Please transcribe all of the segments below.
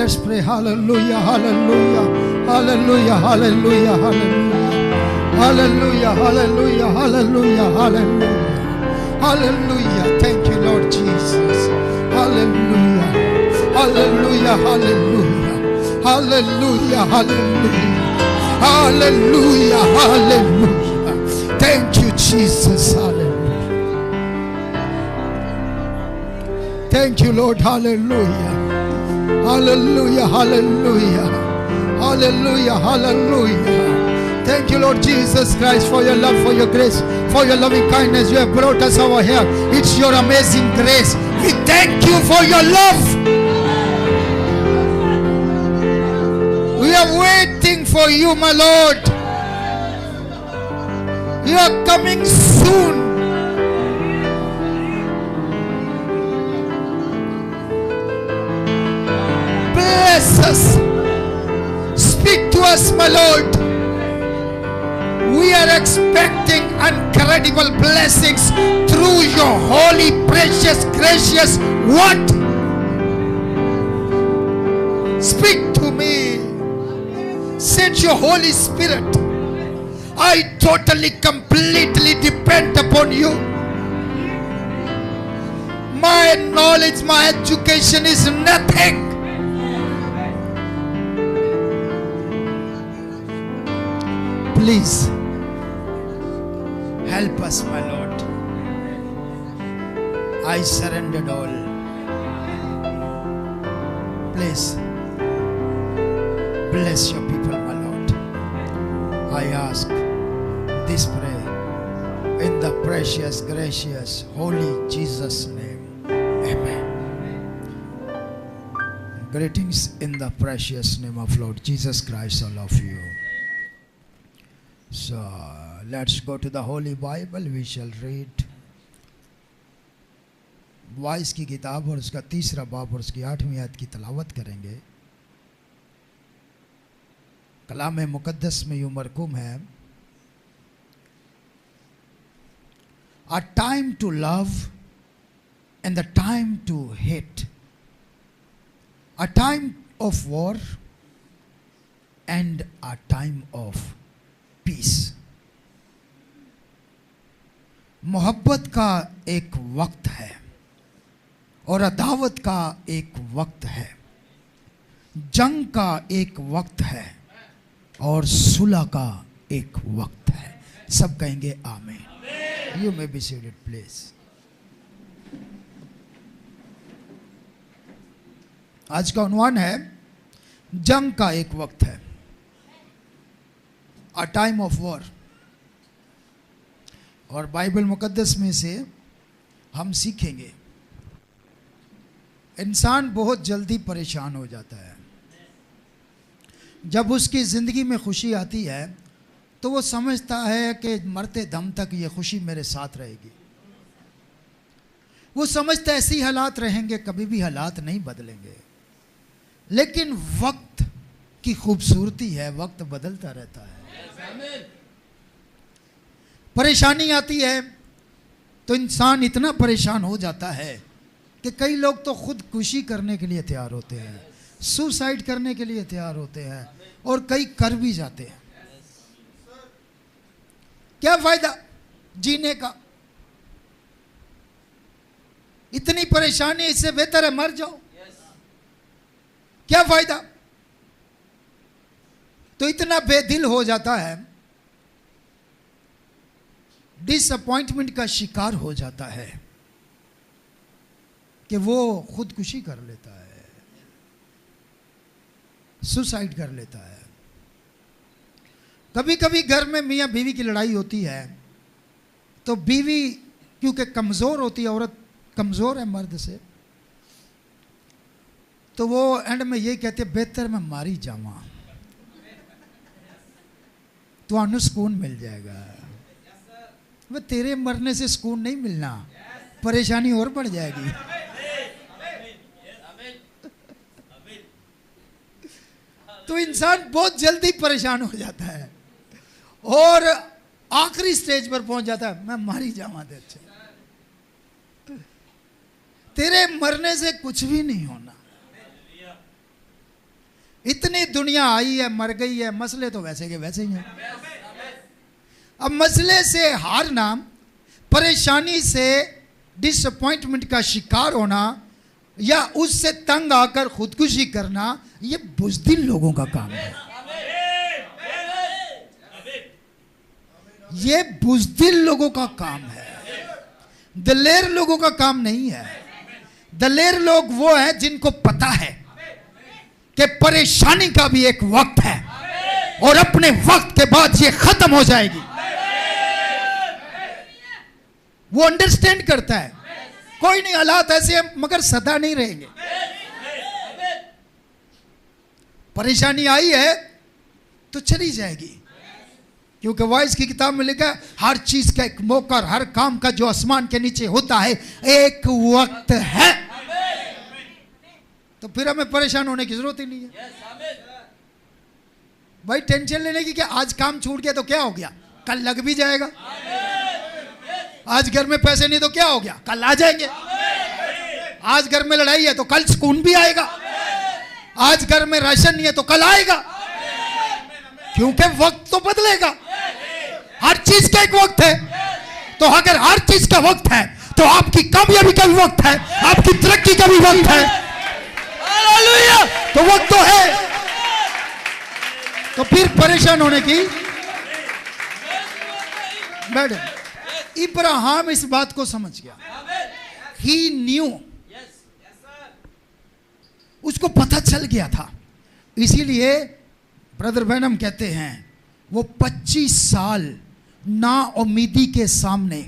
let's pray. Hallelujah, hallelujah, hallelujah, hallelujah, hallelujah, hallelujah, hallelujah, hallelujah, hallelujah, hallelujah. Thank you, Lord Jesus. Hallelujah, hallelujah, hallelujah, hallelujah, hallelujah, hallelujah, hallelujah. Thank you, Jesus. Hallelujah. Thank you, Lord. Hallelujah. Hallelujah, hallelujah, hallelujah, hallelujah. Thank you, Lord Jesus Christ, for your love, for your grace, for your loving kindness. You have brought us over here. It's your amazing grace. We thank you for your love. We are waiting for you, my Lord. You are coming soon. Bless us. Speak to us, my Lord. We are expecting incredible blessings through your holy, precious, gracious word. Speak to me. Send your Holy Spirit. I totally, completely depend upon you. My knowledge, my education is nothing. Please help us, my Lord. I surrendered all. Please bless your people, my Lord. I ask this prayer in the precious, gracious, holy Jesus' name. Amen. Greetings in the precious name of Lord Jesus Christ, all of you. So let's go to the Holy Bible. We shall read vice की किताब और उसका 3रा बाब और उसकी 8वीं आयत की तलावत करेंगे। कलाम मुकद्दस में यूं मरकूम है, a time to love and the time to hate, a time of war and a time of peace. मोहब्बत का एक वक्त है और अदावत का एक वक्त है, जंग का एक वक्त है और सुलह का एक वक्त है। सब कहेंगे आमीन। You may be seated please. आज का उन्वान है जंग का एक वक्त है, A time of war। और बाइबल मुकद्दस में से हम सीखेंगे इंसान बहुत जल्दी परेशान हो जाता है। जब उसकी ज़िंदगी में खुशी आती है तो वो समझता है कि मरते दम तक ये खुशी मेरे साथ रहेगी। वो समझता है ऐसी हालात रहेंगे, कभी भी हालात नहीं बदलेंगे। लेकिन वक्त की खूबसूरती है, वक्त बदलता रहता है। परेशानी आती है तो इंसान इतना परेशान हो जाता है कि कई लोग तो खुदकुशी करने के लिए तैयार होते हैं, सुसाइड करने के लिए तैयार होते हैं और कई कर भी जाते हैं। क्या फायदा जीने का? इतनी परेशानी, इससे बेहतर है मर जाओ। क्या फायदा? तो इतना बेदिल हो जाता है, डिसअपॉइंटमेंट का शिकार हो जाता है कि वो खुदकुशी कर लेता है, सुसाइड कर लेता है। कभी कभी घर में मियाँ बीवी की लड़ाई होती है तो बीवी क्योंकि कमज़ोर होती है, औरत कमज़ोर है मर्द से, तो वो एंड में ये कहते बेहतर मैं मारी जावा, तो सुकून मिल जाएगा। वह तेरे मरने से सुकून नहीं मिलना, परेशानी और बढ़ जाएगी। तो इंसान बहुत जल्दी परेशान हो जाता है और आखिरी स्टेज पर पहुंच जाता है, मैं मारी जावा दे, तेरे मरने से कुछ भी नहीं होना। इतनी दुनिया आई है, मर गई है, मसले तो वैसे के वैसे ही हैं। अब मसले से हारना, परेशानी से डिसअपॉइंटमेंट का शिकार होना या उससे तंग आकर खुदकुशी करना, ये बुज़दिल लोगों का काम है। ये बुज़दिल लोगों का काम है, दलेर लोगों का काम नहीं है। दलेर लोग वो हैं जिनको पता है कि परेशानी का भी एक वक्त है और अपने वक्त के बाद ये खत्म हो जाएगी। वो अंडरस्टैंड करता है, कोई नहीं, हालात ऐसे हैं मगर सदा नहीं रहेंगे। परेशानी आई है तो चली जाएगी, क्योंकि वाइस की किताब में लिखा है हर चीज का एक मौका, हर काम का जो आसमान के नीचे होता है एक वक्त है। तो फिर हमें परेशान होने की जरूरत ही नहीं है भाई। टेंशन लेने की क्या, आज काम छूट गया तो क्या हो गया, कल लग भी जाएगा। आज घर में पैसे नहीं तो क्या हो गया, कल आ जाएंगे। आज घर में लड़ाई है तो कल सुकून भी आएगा। आज घर में राशन नहीं है तो कल आएगा, क्योंकि वक्त तो बदलेगा। हर चीज का एक वक्त है। तो अगर हर चीज का वक्त है तो आपकी कामयाबी का भी वक्त है, आपकी तरक्की का भी वक्त है। तो वक्त तो है, तो फिर परेशान होने की मैडम। इब्राहिम इस बात को समझ गया, ही न्यू, उसको पता चल गया था। इसीलिए ब्रदर बैनम कहते हैं वो 25 साल ना उम्मीदी के सामने,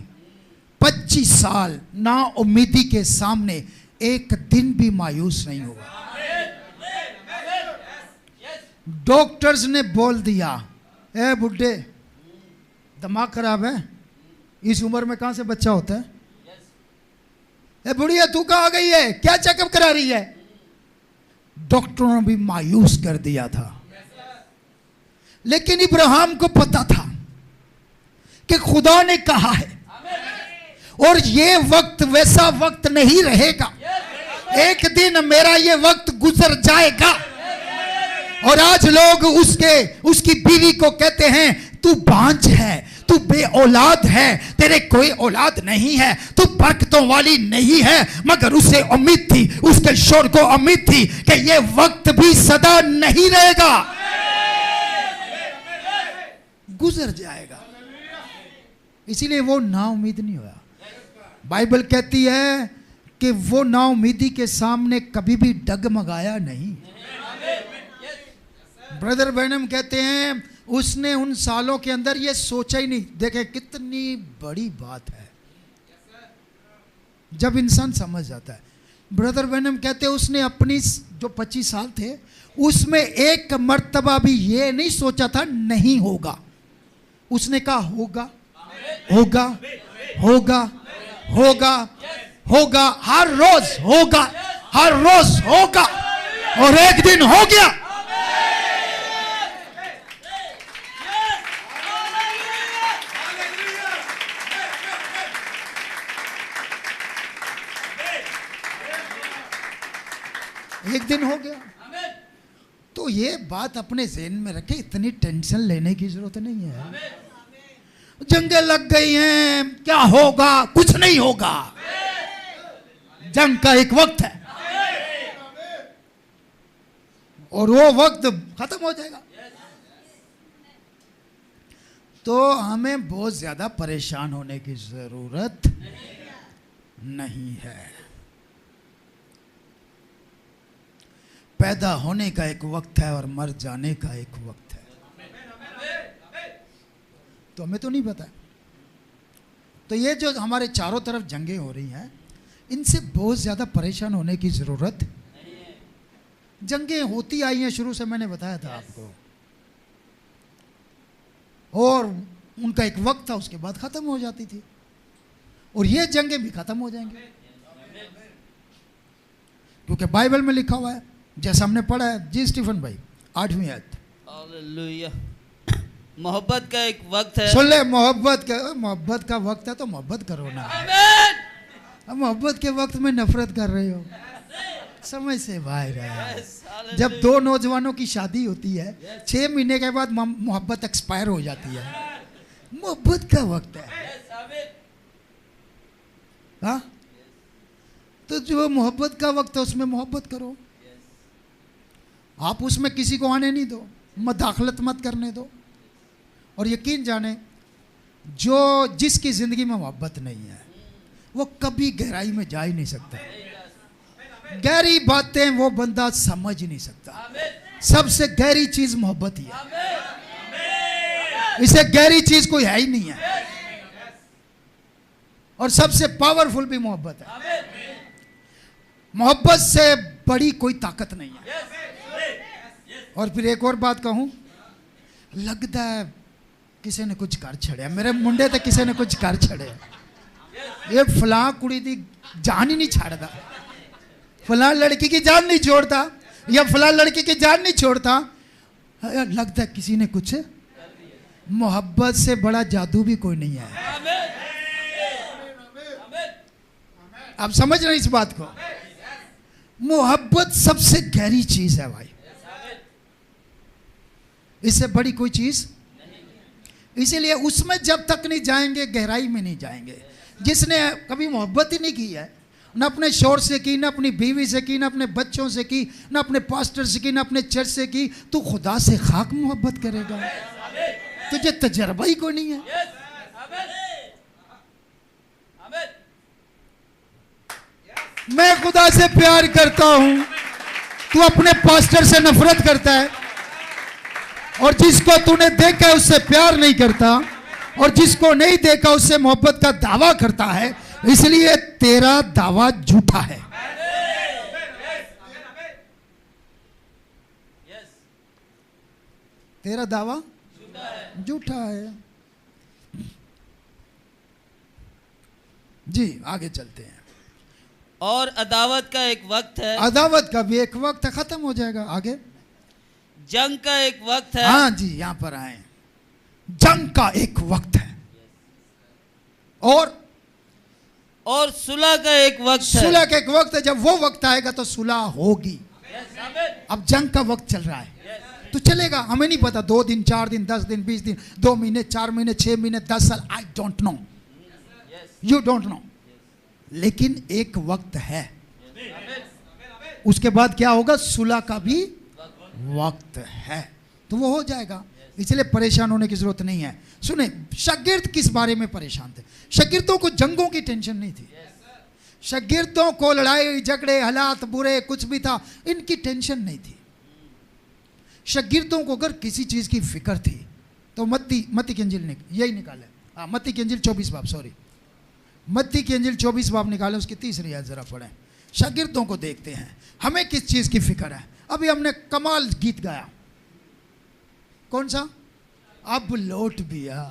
25 साल ना उम्मीदी के सामने एक दिन भी मायूस नहीं हुआ। डॉक्टर्स ने बोल दिया, ए बुड्ढे दिमाग खराब है, इस उम्र में कहां से बच्चा होता है? ए बुढ़िया तू कहां आ गई है, क्या चेकअप करा रही है? डॉक्टरों ने भी मायूस कर दिया था। लेकिन इब्राहिम को पता था कि खुदा ने कहा है और ये वक्त वैसा वक्त नहीं रहेगा। एक दिन मेरा ये वक्त गुजर जाएगा। और आज लोग उसकी बीवी को कहते हैं तू बांझ है, तू बे औलाद है, तेरे कोई औलाद नहीं है, तू बरकतों वाली नहीं है। मगर उसे उम्मीद थी, उसके शोर को उम्मीद थी कि ये वक्त भी सदा नहीं रहेगा, गुजर जाएगा। इसीलिए वो नाउम्मीद नहीं हुआ। बाइबल कहती है कि वो नाउम्मीदी के सामने कभी भी डगमगाया नहीं। ब्रदर बैनम कहते हैं उसने उन सालों के अंदर ये सोचा ही नहीं। देखे कितनी बड़ी बात है जब इंसान समझ जाता है। ब्रदर बैनम कहते हैं उसने अपनी जो 25 साल थे उसमें एक मर्तबा भी ये नहीं सोचा था नहीं होगा। उसने कहा होगा होगा होगा होगा होगा, हर रोज होगा, हर रोज होगा, और एक दिन हो गया। एक दिन हो गया। तो ये बात अपने ज़हन में रखे, इतनी टेंशन लेने की जरूरत नहीं है। जंगें लग गई हैं, क्या होगा? कुछ नहीं होगा। जंग का एक वक्त है और वो वक्त खत्म हो जाएगा। तो हमें बहुत ज्यादा परेशान होने की जरूरत नहीं है। पैदा होने का एक वक्त है और मर जाने का एक वक्त है। तो हमें तो नहीं पता। तो ये जो हमारे चारों तरफ जंगें हो रही हैं, इनसे बहुत ज़्यादा परेशान होने की ज़रूरत नहीं है। जंगें होती आई हैं शुरू से, मैंने बताया था आपको, और उनका एक वक्त था, उसके बाद ख़त्म हो जाती थी। और ये जंगें भी ख़त्म हो जाएंगी, क्योंकि बाइबल में लिखा हुआ है, जैसा हमने पढ़ा है जी स्टीफन भाई 8वीं आयत। हालेलुया। मोहब्बत का एक वक्त है। सुन ले, मोहब्बत का वक्त है तो मोहब्बत करो ना। अब मोहब्बत के वक्त में नफरत कर रहे हो, समय से बाहर है। जब दो नौजवानों की शादी होती है 6 महीने के बाद मोहब्बत एक्सपायर हो जाती है। मोहब्बत का वक्त है। हाँ, तो जो मोहब्बत का वक्त है उसमें मोहब्बत करो। आप उसमें किसी को आने नहीं दो, मदाखलत मत करने दो। और यकीन जाने जो जिसकी जिंदगी में मोहब्बत नहीं है वो कभी गहराई में जा ही नहीं सकता। गहरी बातें वो बंदा समझ ही नहीं सकता। सबसे गहरी चीज मोहब्बत ही है। इसे गहरी चीज कोई है ही नहीं है। और सबसे पावरफुल भी मोहब्बत है। मोहब्बत से बड़ी कोई ताकत नहीं है। और फिर एक और बात कहूं, लगता है किसी ने कुछ कर छड़िया, मेरे मुंडे ते किसी ने कुछ कर छड़िया। ये फलां कुड़ी दी जान ही नहीं छाड़ता, फलां लड़की की जान नहीं छोड़ता, या फलां लड़की की जान नहीं छोड़ता। लगता है किसी ने कुछ। मोहब्बत से बड़ा जादू भी कोई नहीं है। आप समझ रहे हैं इस बात को? मोहब्बत सबसे गहरी चीज है भाई, इससे बड़ी कोई चीज। इसीलिए उसमें जब तक नहीं जाएंगे गहराई में नहीं जाएंगे। जिसने कभी मोहब्बत ही नहीं की है, न अपने शोर से की, न अपनी बीवी से की, न अपने बच्चों से की, न अपने पास्टर से की, न अपने चर्च से की, तो खुदा से खाक मोहब्बत करेगा। तुझे तजर्बा ही कोई नहीं है। मैं खुदा से प्यार करता हूं, तू अपने पास्टर से नफरत करता है। और जिसको तूने देखा है उससे प्यार नहीं करता, और जिसको नहीं देखा उससे मोहब्बत का दावा करता है। इसलिए तेरा दावा झूठा है। तेरा दावा झूठा है। जी आगे चलते हैं। और अदावत का एक वक्त है। अदावत का भी एक वक्त है, खत्म हो जाएगा। आगे जंग का एक वक्त है। हाँ जी, यहां पर आए। जंग का एक वक्त है और सुलह का एक वक्त है। सुलह का एक वक्त है। जब वो वक्त आएगा तो सुलह होगी। अब जंग का वक्त चल रहा है तो चलेगा, हमें नहीं पता 2 दिन 4 दिन 10 दिन 20 दिन 2 महीने 4 महीने 6 महीने 10 साल, I don't know, you don't know. लेकिन एक वक्त है, उसके बाद क्या होगा? सुलह का भी वक्त है, तो वो हो जाएगा। इसलिए परेशान होने की जरूरत नहीं है। सुने, शागिर्द किस बारे में परेशान थे? शागिर्दों को जंगों की टेंशन नहीं थी। शागिर्दों को लड़ाई झगड़े हालात बुरे कुछ भी था, इनकी टेंशन नहीं थी। शागिर्दों को अगर किसी चीज की फिक्र थी तो मत्ती की इंजील यही निकाले। हाँ, मत्ती की इंजील 24 बाब, सॉरी, मत्ती की इंजील 24 बाब निकाले, उसकी 3री आयत जरा पढ़ें। शागिर्दों को देखते हैं हमें किस चीज की फिक्र है। अभी हमने कमाल गीत गाया, कौन सा? अब लौट भी आ,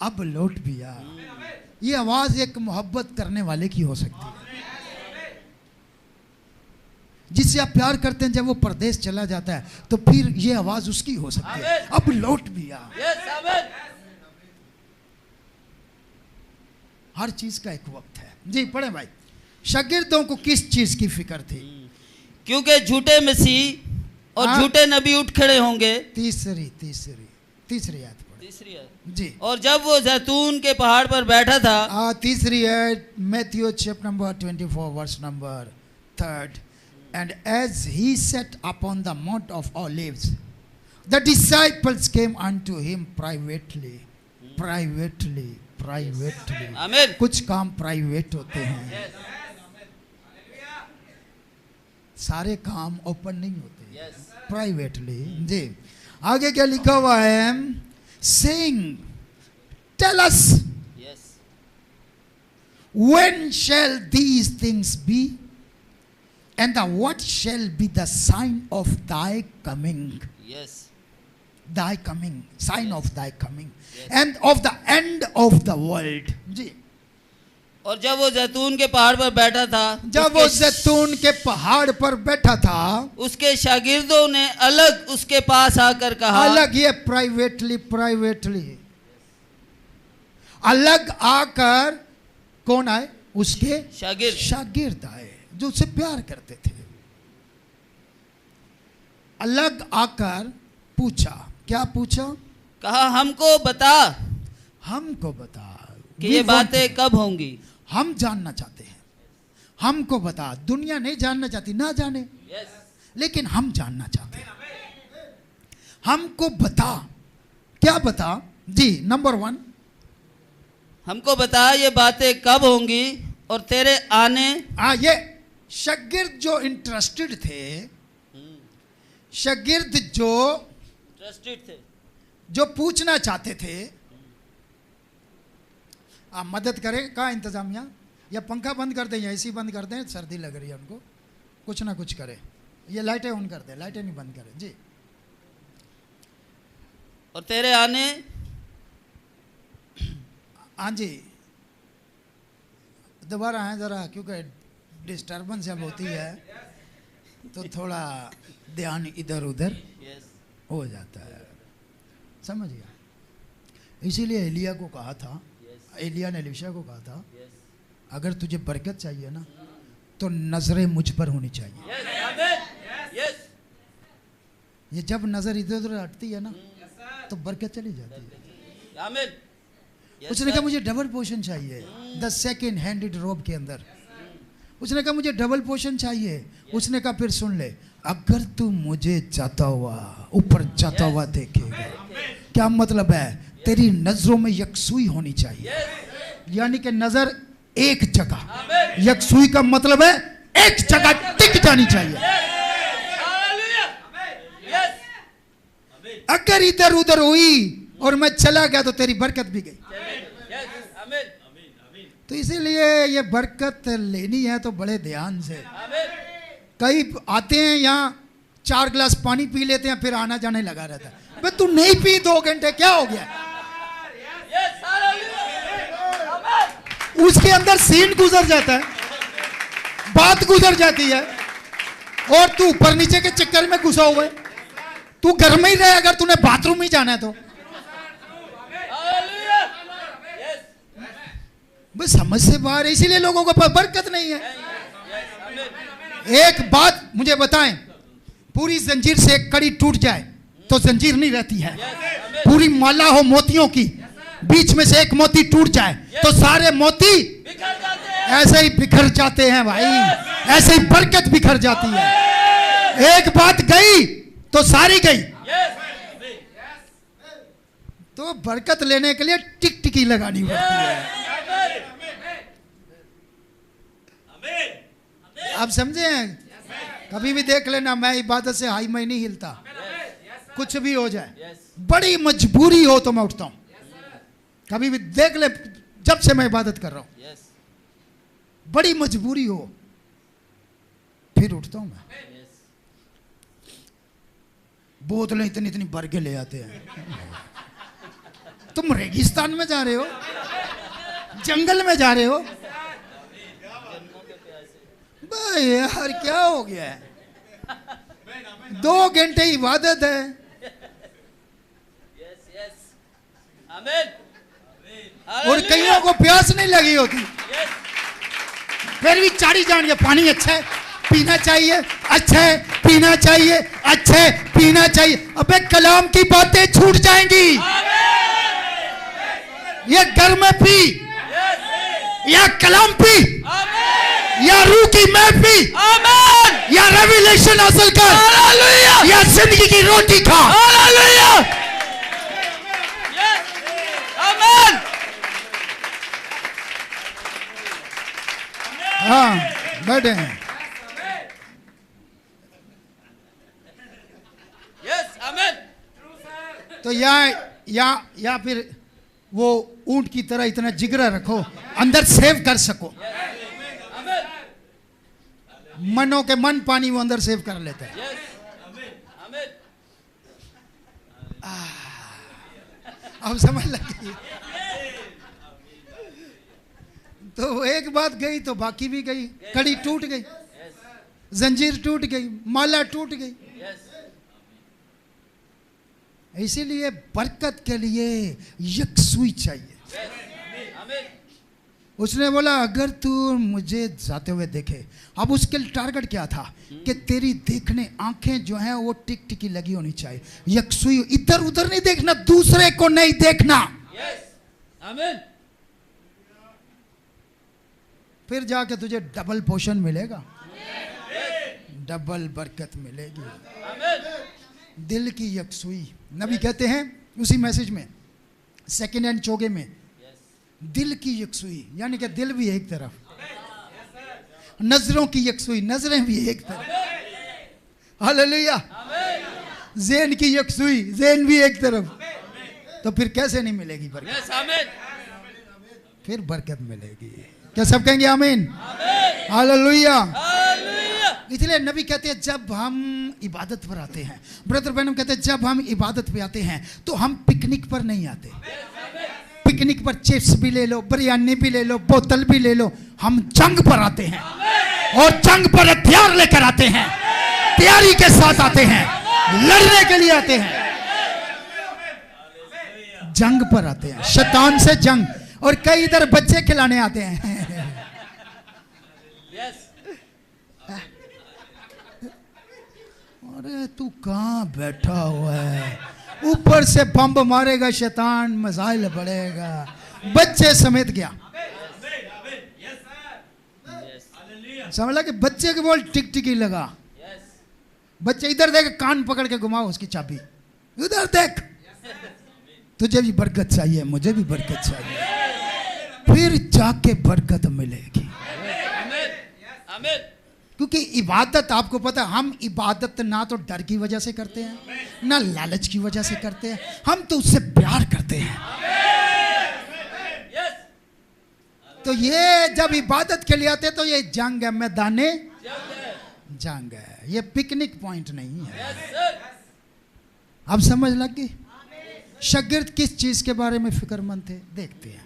अब लौट भी आ। ये आवाज एक मोहब्बत करने वाले की हो सकती है, जिससे आप प्यार करते हैं। जब वो परदेश चला जाता है तो फिर ये आवाज उसकी हो सकती है, अब लौट भी आ। हर चीज का एक वक्त है। जी पढ़े भाई। शागिर्दों को किस चीज की फिक्र थी? क्योंकि झूठे मसीह और झूठे नबी उठ खड़े होंगे। तीसरी आयत पढ़े। तीसरी आयत जी। और जब वो जैतून के पहाड़ पर बैठा था। तीसरी आयत, Matthew chapter number 24 verse number 3। And as he sat upon the mount of Olives, the disciples came unto him privately. आमीन। कुछ काम प्राइवेट होते हैं, सारे काम ओपन नहीं होते, प्राइवेटली। जी आगे क्या लिखा हुआ है? Saying, tell us, when shall these things be? And what shall be the sign of thy coming? Thy coming, sign of thy coming, and of the end of the world. जी। और जब वो जैतून के पहाड़ पर बैठा था, जब वो जैतून के पहाड़ पर बैठा था, उसके शागिर्दों ने अलग उसके पास आकर कहा। अलग, ये प्राइवेटली अलग आकर कौन आए? उसके शागिर्द आए जो उससे प्यार करते थे। अलग आकर पूछा। क्या पूछा? कहा हमको बता हमको बता कि ये बातें कब होंगी। हम जानना चाहते हैं, हमको बता। दुनिया नहीं जानना चाहती, ना जाने, लेकिन हम जानना चाहते हैं। हमको बता। क्या बता जी? नंबर 1, हमको बता ये बातें कब होंगी और तेरे आने। ये शागिर्द जो इंटरेस्टेड थे, शागिर्द जो ट्रस्टेड थे, जो पूछना चाहते थे, आप मदद करें कहाँ इंतजामिया? या पंखा बंद कर दें या एसी बंद कर दें, सर्दी लग रही है उनको, कुछ ना कुछ करें। ये लाइटें ऑन कर दें, लाइटें नहीं बंद करें जी। और तेरे आने। हाँ जी, दोबारा आए ज़रा, क्योंकि डिस्टर्बेंस जब होती है तो थोड़ा ध्यान इधर उधर हो जाता है, समझ गया? इसीलिए एलिया को कहा था, एलिया ने एलीशा को कहा था, अगर तुझे बरकत चाहिए ना तो नजरें मुझ पर होनी चाहिए। ये जब नजर इधर उधर हटती है ना तो बरकत चली जाती है। उसने कहा मुझे डबल पोर्शन चाहिए, द सेकेंड हैंडेड रोब के अंदर। उसने कहा मुझे डबल पोर्शन चाहिए। उसने कहा फिर सुन ले, अगर तू मुझे जाता हुआ ऊपर जाता हुआ देखेगा, क्या मतलब है? तेरी नजरों में यकसुई होनी चाहिए, यानी कि नजर एक जगह। यकसुई का मतलब है एक जगह टिक जानी चाहिए। अगर इधर उधर हुई और मैं चला गया तो तेरी बरकत भी गई। तो इसीलिए ये बरकत लेनी है तो बड़े ध्यान से। कई आते हैं यहाँ 4 गिलास पानी पी लेते हैं, फिर आना जाने लगा रहता है। बे तू नहीं पी 2 घंटे, क्या हो गया? उसके अंदर सीन गुजर जाता है, बात गुजर जाती है, और तू ऊपर नीचे के चक्कर में घुसा हुआ है। तू घर में ही रहे, अगर तूने बाथरूम ही जाना है तो। बस समझ से बाहर, इसीलिए लोगों को बरकत नहीं है। एक बात मुझे बताएं, पूरी जंजीर से एक कड़ी टूट जाए तो जंजीर नहीं रहती है। पूरी माला हो मोतियों की, बीच में से एक मोती टूट जाए तो सारे मोती ऐसे ही बिखर जाते हैं भाई, ऐसे ही बरकत बिखर जाती है। एक बात गई तो सारी गई। तो बरकत लेने के लिए टिकटिकी लगानी पड़ती है। आप समझे हैं? कभी भी देख लेना, मैं इबादत से हाई मैं नहीं हिलता, कुछ भी हो जाए। बड़ी मजबूरी हो तो मैं उठता हूं। कभी भी देख ले, जब से मैं इबादत कर रहा हूं, बड़ी मजबूरी हो फिर उठता हूं मैं। बोतलें इतनी इतनी भर के ले आते हैं। तुम रेगिस्तान में जा रहे हो, जंगल में जा रहे हो भाई, यार क्या हो गया है? 2 घंटे इबादत है। और कईयों को प्यास नहीं लगी होती, फिर भी चाड़ी जान, पानी अच्छा है पीना चाहिए, अच्छा है पीना चाहिए, अच्छा है पीना चाहिए। अबे कलाम की बातें छूट जाएंगी। ये घर में पी, या कलाम पी, या रूह की महफी, या रेवलेशन हासिल कर, या जिंदगी की रोटी खा। हाँ बैठे हैं। तो या फिर वो ऊंट की तरह इतना जिगरा रखो, अंदर सेव कर सको। मनों के मन पानी वो अंदर सेव कर लेता है। अब समझ लगी। तो एक बात गई तो बाकी भी गई, कड़ी टूट गई, जंजीर टूट गई, माला टूट गई। इसीलिए बरकत के लिए यकसुई चाहिए। उसने बोला अगर तू मुझे जाते हुए देखे, अब उसके टारगेट क्या था कि तेरी देखने आंखें जो हैं वो टिक टिकी लगी होनी चाहिए, यकसुई, इधर उधर नहीं देखना, दूसरे को नहीं देखना। आमीन। फिर जाके तुझे डबल पोषण मिलेगा, डबल बरकत मिलेगी। दिल की यकसुई, नबी कहते हैं उसी मैसेज में सेकंड एंड चौगे में, दिल की यकसुई यानी कि दिल भी एक तरफ, नजरों की यकसुई, नजरें भी एक तरफ, हालेलुया। ज़हन की यकसुई, ज़हन भी एक तरफ, तो फिर कैसे नहीं मिलेगी बरकत? फिर बरकत मिलेगी। क्या सब कहेंगे आमीन? हालेलुया। इसलिए नबी कहते हैं जब हम इबादत पर आते हैं, ब्रदर बहनों कहते हैं जब हम इबादत पे आते हैं तो हम पिकनिक पर नहीं आते। पिकनिक पर चिप्स भी ले लो, बिरयानी भी ले लो, बोतल भी ले लो, हम जंग पर आते हैं और जंग पर हथियार लेकर आते हैं, तैयारी के साथ आते हैं, लड़ने के लिए आते हैं, जंग पर आते हैं, शैतान से जंग। और कई इधर बच्चे खिलाने आते हैं। अरे तू कहाँ बैठा हुआ है, ऊपर से बम मारेगा शैतान, मसाइल बढ़ेगा, बच्चे समेत गया। समझ कि बच्चे के बोल टिक टिकी लगा, बच्चे इधर देख, कान पकड़ के घुमाओ उसकी चाबी, उधर देख, तुझे भी बरकत चाहिए, मुझे भी बरकत चाहिए, फिर जाके बरकत मिलेगी। क्योंकि इबादत, आपको पता है हम इबादत ना तो डर की वजह से करते हैं ना लालच की वजह से करते हैं, हम तो उससे प्यार करते हैं। तो ये जब इबादत के लिए आते हैं तो ये जंग है, मैदाने जंग है, ये पिकनिक पॉइंट नहीं है। अब समझ लगी? शागिर्द किस चीज के बारे में फिक्रमंद थे, देखते हैं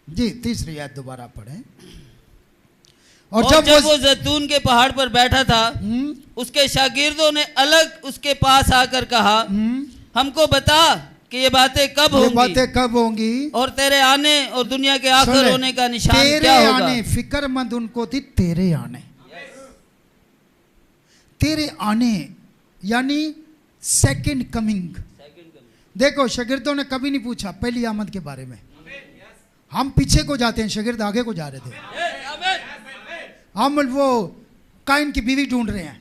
जी। तीसरी आयत दोबारा पढ़ें। और जब वो जैतून के पहाड़ पर बैठा था, उसके शागिर्दों ने अलग उसके पास आकर कहा, हमको बता कि ये बातें कब होंगी? बातें कब होंगी? और तेरे आने और दुनिया के आखिर होने का निशान क्या होगा? आने, फिक्रमंद उनको थी तेरे आने। तेरे आने यानी सेकंड कमिंग। देखो शागिर्दों ने कभी नहीं पूछा पहली आमद के बारे में। हम पीछे को जाते हैं, शागिर्द आगे को जा रहे थे। हम वो काइन की बीवी ढूंढ रहे हैं।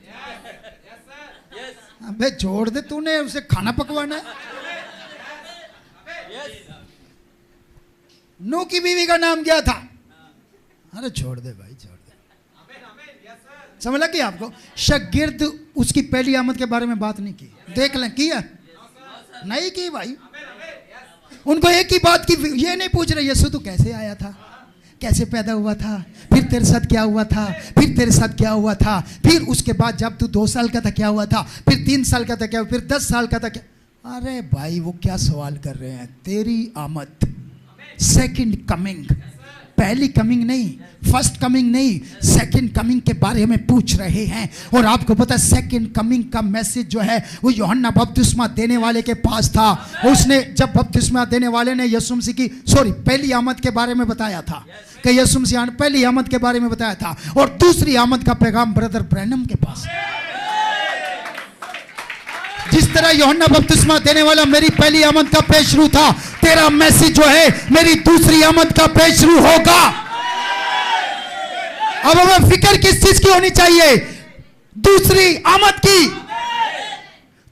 अबे छोड़ दे, तूने उसे खाना पकवाना है। नूह की बीवी का नाम क्या था? अरे छोड़ दे भाई, छोड़ दे। समझ लगी आपको? शागिर्द उसकी पहली आमद के बारे में बात नहीं की। देख लें किया नहीं की भाई। उनको एक ही बात की, ये नहीं पूछ रहे यीशु तू कैसे आया था, कैसे पैदा हुआ था, फिर तेरे साथ क्या हुआ था, फिर तेरे साथ क्या हुआ था, फिर उसके बाद जब तू 2 साल का था क्या हुआ था, फिर 3 साल का था क्या, फिर 10 साल का था क्या। अरे भाई वो क्या सवाल कर रहे हैं? तेरी आमद, सेकंड कमिंग, पहली कमिंग नहीं, फर्स्ट कमिंग नहीं, सेकंड कमिंग के बारे में पूछ रहे हैं। और आपको पता है सेकंड कमिंग का मैसेज जो है वो यूहन्ना बपतिस्मा देने वाले के पास था। उसने जब बपतिस्मा देने वाले ने यीशु मसीह की पहली आमद के बारे में बताया था कि यीशु मसीह पहली आमद के बारे में बताया था, और दूसरी आमद का पैगाम ब्रदर ब्रैनम के पास। जिस तरह यूहन्ना बपतिस्मा देने वाला मेरी पहली आमद का पेशरू था, तेरा मैसेज जो है मेरी दूसरी आमद का पेशरू होगा। अब हमें फिक्र किस चीज की होनी चाहिए? दूसरी आमद की।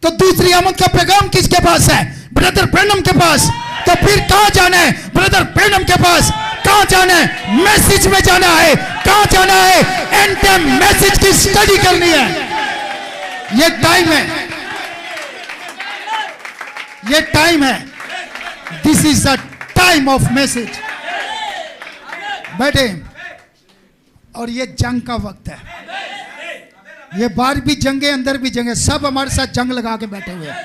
तो दूसरी आमद का पैगाम किसके पास है? ब्रदर ब्रैनम के पास। तो फिर कहां जाना है? ब्रदर ब्रैनम के पास। कहां जाना है? मैसेज में जाना है। कहां जाना है? एंड टाइम मैसेज की स्टडी करनी है। ये टाइम है, ये टाइम है। This is the time of message. बैठे, और ये जंग का वक्त है। ये बाहर भी जंगे, अंदर भी जंगे, सब हमारे साथ जंग लगा के बैठे हुए हैं।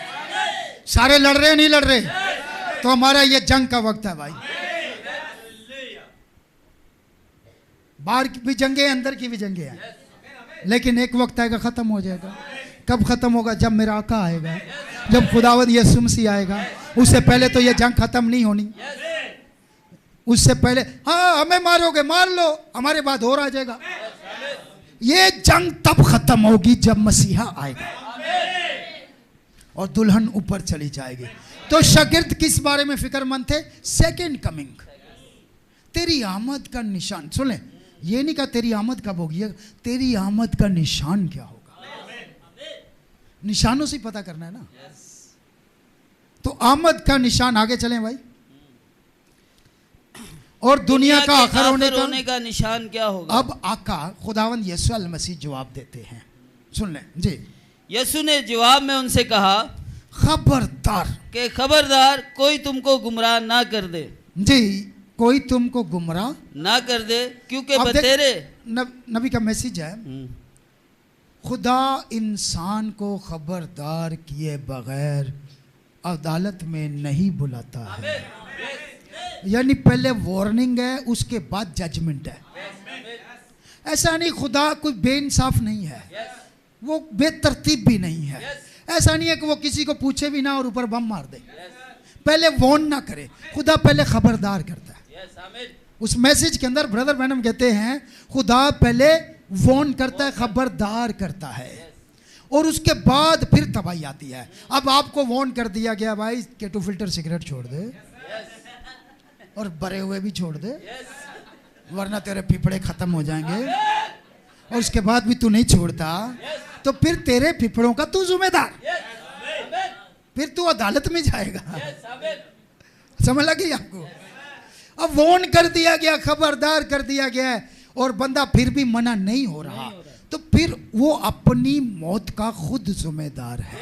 सारे लड़ रहे नहीं लड़ रहे, तो हमारा ये जंग का वक्त है भाई। बाहर की भी जंगे, अंदर की भी जंगे हैं, लेकिन एक वक्त आएगा खत्म हो जाएगा। कब खत्म होगा? जब मेरा आका आएगा, जब खुदावंद यीशु मसीह आएगा। उससे पहले तो ये जंग खत्म नहीं होनी। उससे पहले हाँ हमें मारोगे मार लो, हमारे बाद और आ जाएगा। ये जंग तब खत्म होगी जब मसीहा आएगा और दुल्हन ऊपर चली जाएगी। तो शागिर्द किस बारे में फिक्रमंद थे? सेकंड कमिंग, तेरी आमद का निशान। सुन ले, ये नहीं कहा तेरी आमद कब होगी, तेरी आमद का निशान क्या होगा। निशानों से पता करना है ना। तो आमद का निशान, आगे चलें भाई। और दुनिया का आखिर होने का निशान क्या होगा। अब आका खुदावंद यीशु अल मसीह जवाब देते हैं, सुन लें जी। यीशु ने जवाब में उनसे कहा, खबरदार कोई तुमको गुमराह ना कर दे। जी, कोई तुमको गुमराह ना कर दे, क्योंकि बतेरे नबी का मैसेज है, खुदा इंसान को खबरदार किए बगैर अदालत में नहीं बुलाता है। यानी पहले वार्निंग है, उसके बाद जजमेंट है। ऐसा नहीं खुदा कोई बेइंसाफ नहीं है, वो बेतरतीब भी नहीं है। ऐसा नहीं है कि वो किसी को पूछे भी ना और ऊपर बम मार दे। पहले वार्न ना करे, खुदा पहले खबरदार करता है। उस मैसेज के अंदर ब्रदर ब्रैनम कहते हैं खुदा पहले वार्न करता है, खबरदार करता है, और उसके बाद फिर तबाही आती है। अब आपको वार्न कर दिया गया भाई K2 फिल्टर सिगरेट छोड़ दे और बरे हुए भी छोड़ दे, वरना तेरे फिफड़े खत्म हो जाएंगे, और उसके बाद भी तू नहीं छोड़ता तो फिर तेरे फिफड़ों का तू जिम्मेदार, फिर तू अदालत में जाएगा। समझ लगी आपको? अब वार्न कर दिया गया, खबरदार कर दिया गया है, और बंदा फिर भी मना नहीं हो रहा, तो फिर वो अपनी मौत का खुद जिम्मेदार है,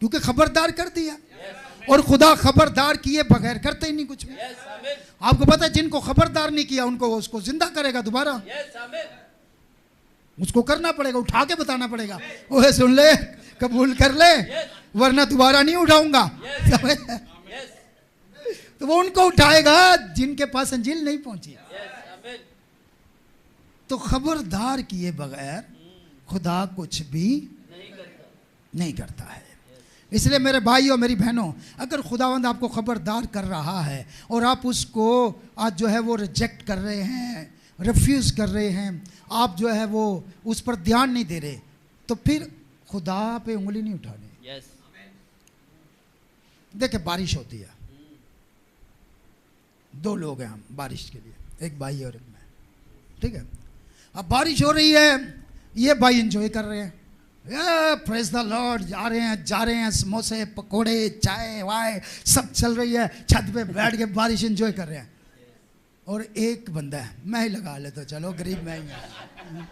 क्योंकि खबरदार कर दिया। और खुदा खबरदार किए बगैर करते ही नहीं कुछ भी। आपको पता है जिनको खबरदार नहीं किया उनको उसको जिंदा करेगा दोबारा, उसको करना पड़ेगा, उठा के बताना पड़ेगा, ओए सुन ले, कबूल कर ले, वरना दोबारा नहीं उठाऊंगा। तो वो उनको उठाएगा जिनके पास अंजील नहीं पहुंची। तो खबरदार किए बगैर खुदा कुछ भी नहीं करता है। इसलिए मेरे भाई और मेरी बहनों, अगर खुदावंद आपको खबरदार कर रहा है और आप उसको आज जो है वो रिजेक्ट कर रहे हैं, रिफ्यूज़ कर रहे हैं, आप जो है वो उस पर ध्यान नहीं दे रहे, तो फिर खुदा पे उंगली नहीं उठानी। देखिए बारिश होती है, दो लोग हैं हम बारिश के लिए, एक भाई और एक मैं, ठीक है। अब बारिश हो रही है, ये भाई एंजॉय कर रहे हैं, प्रेज द लॉर्ड, जा रहे हैं, समोसे पकोड़े चाय वाय सब चल रही है, छत पे बैठ के बारिश एंजॉय कर रहे हैं। और एक बंदा है, मैं ही लगा ले तो चलो, गरीब मैं ही हूं,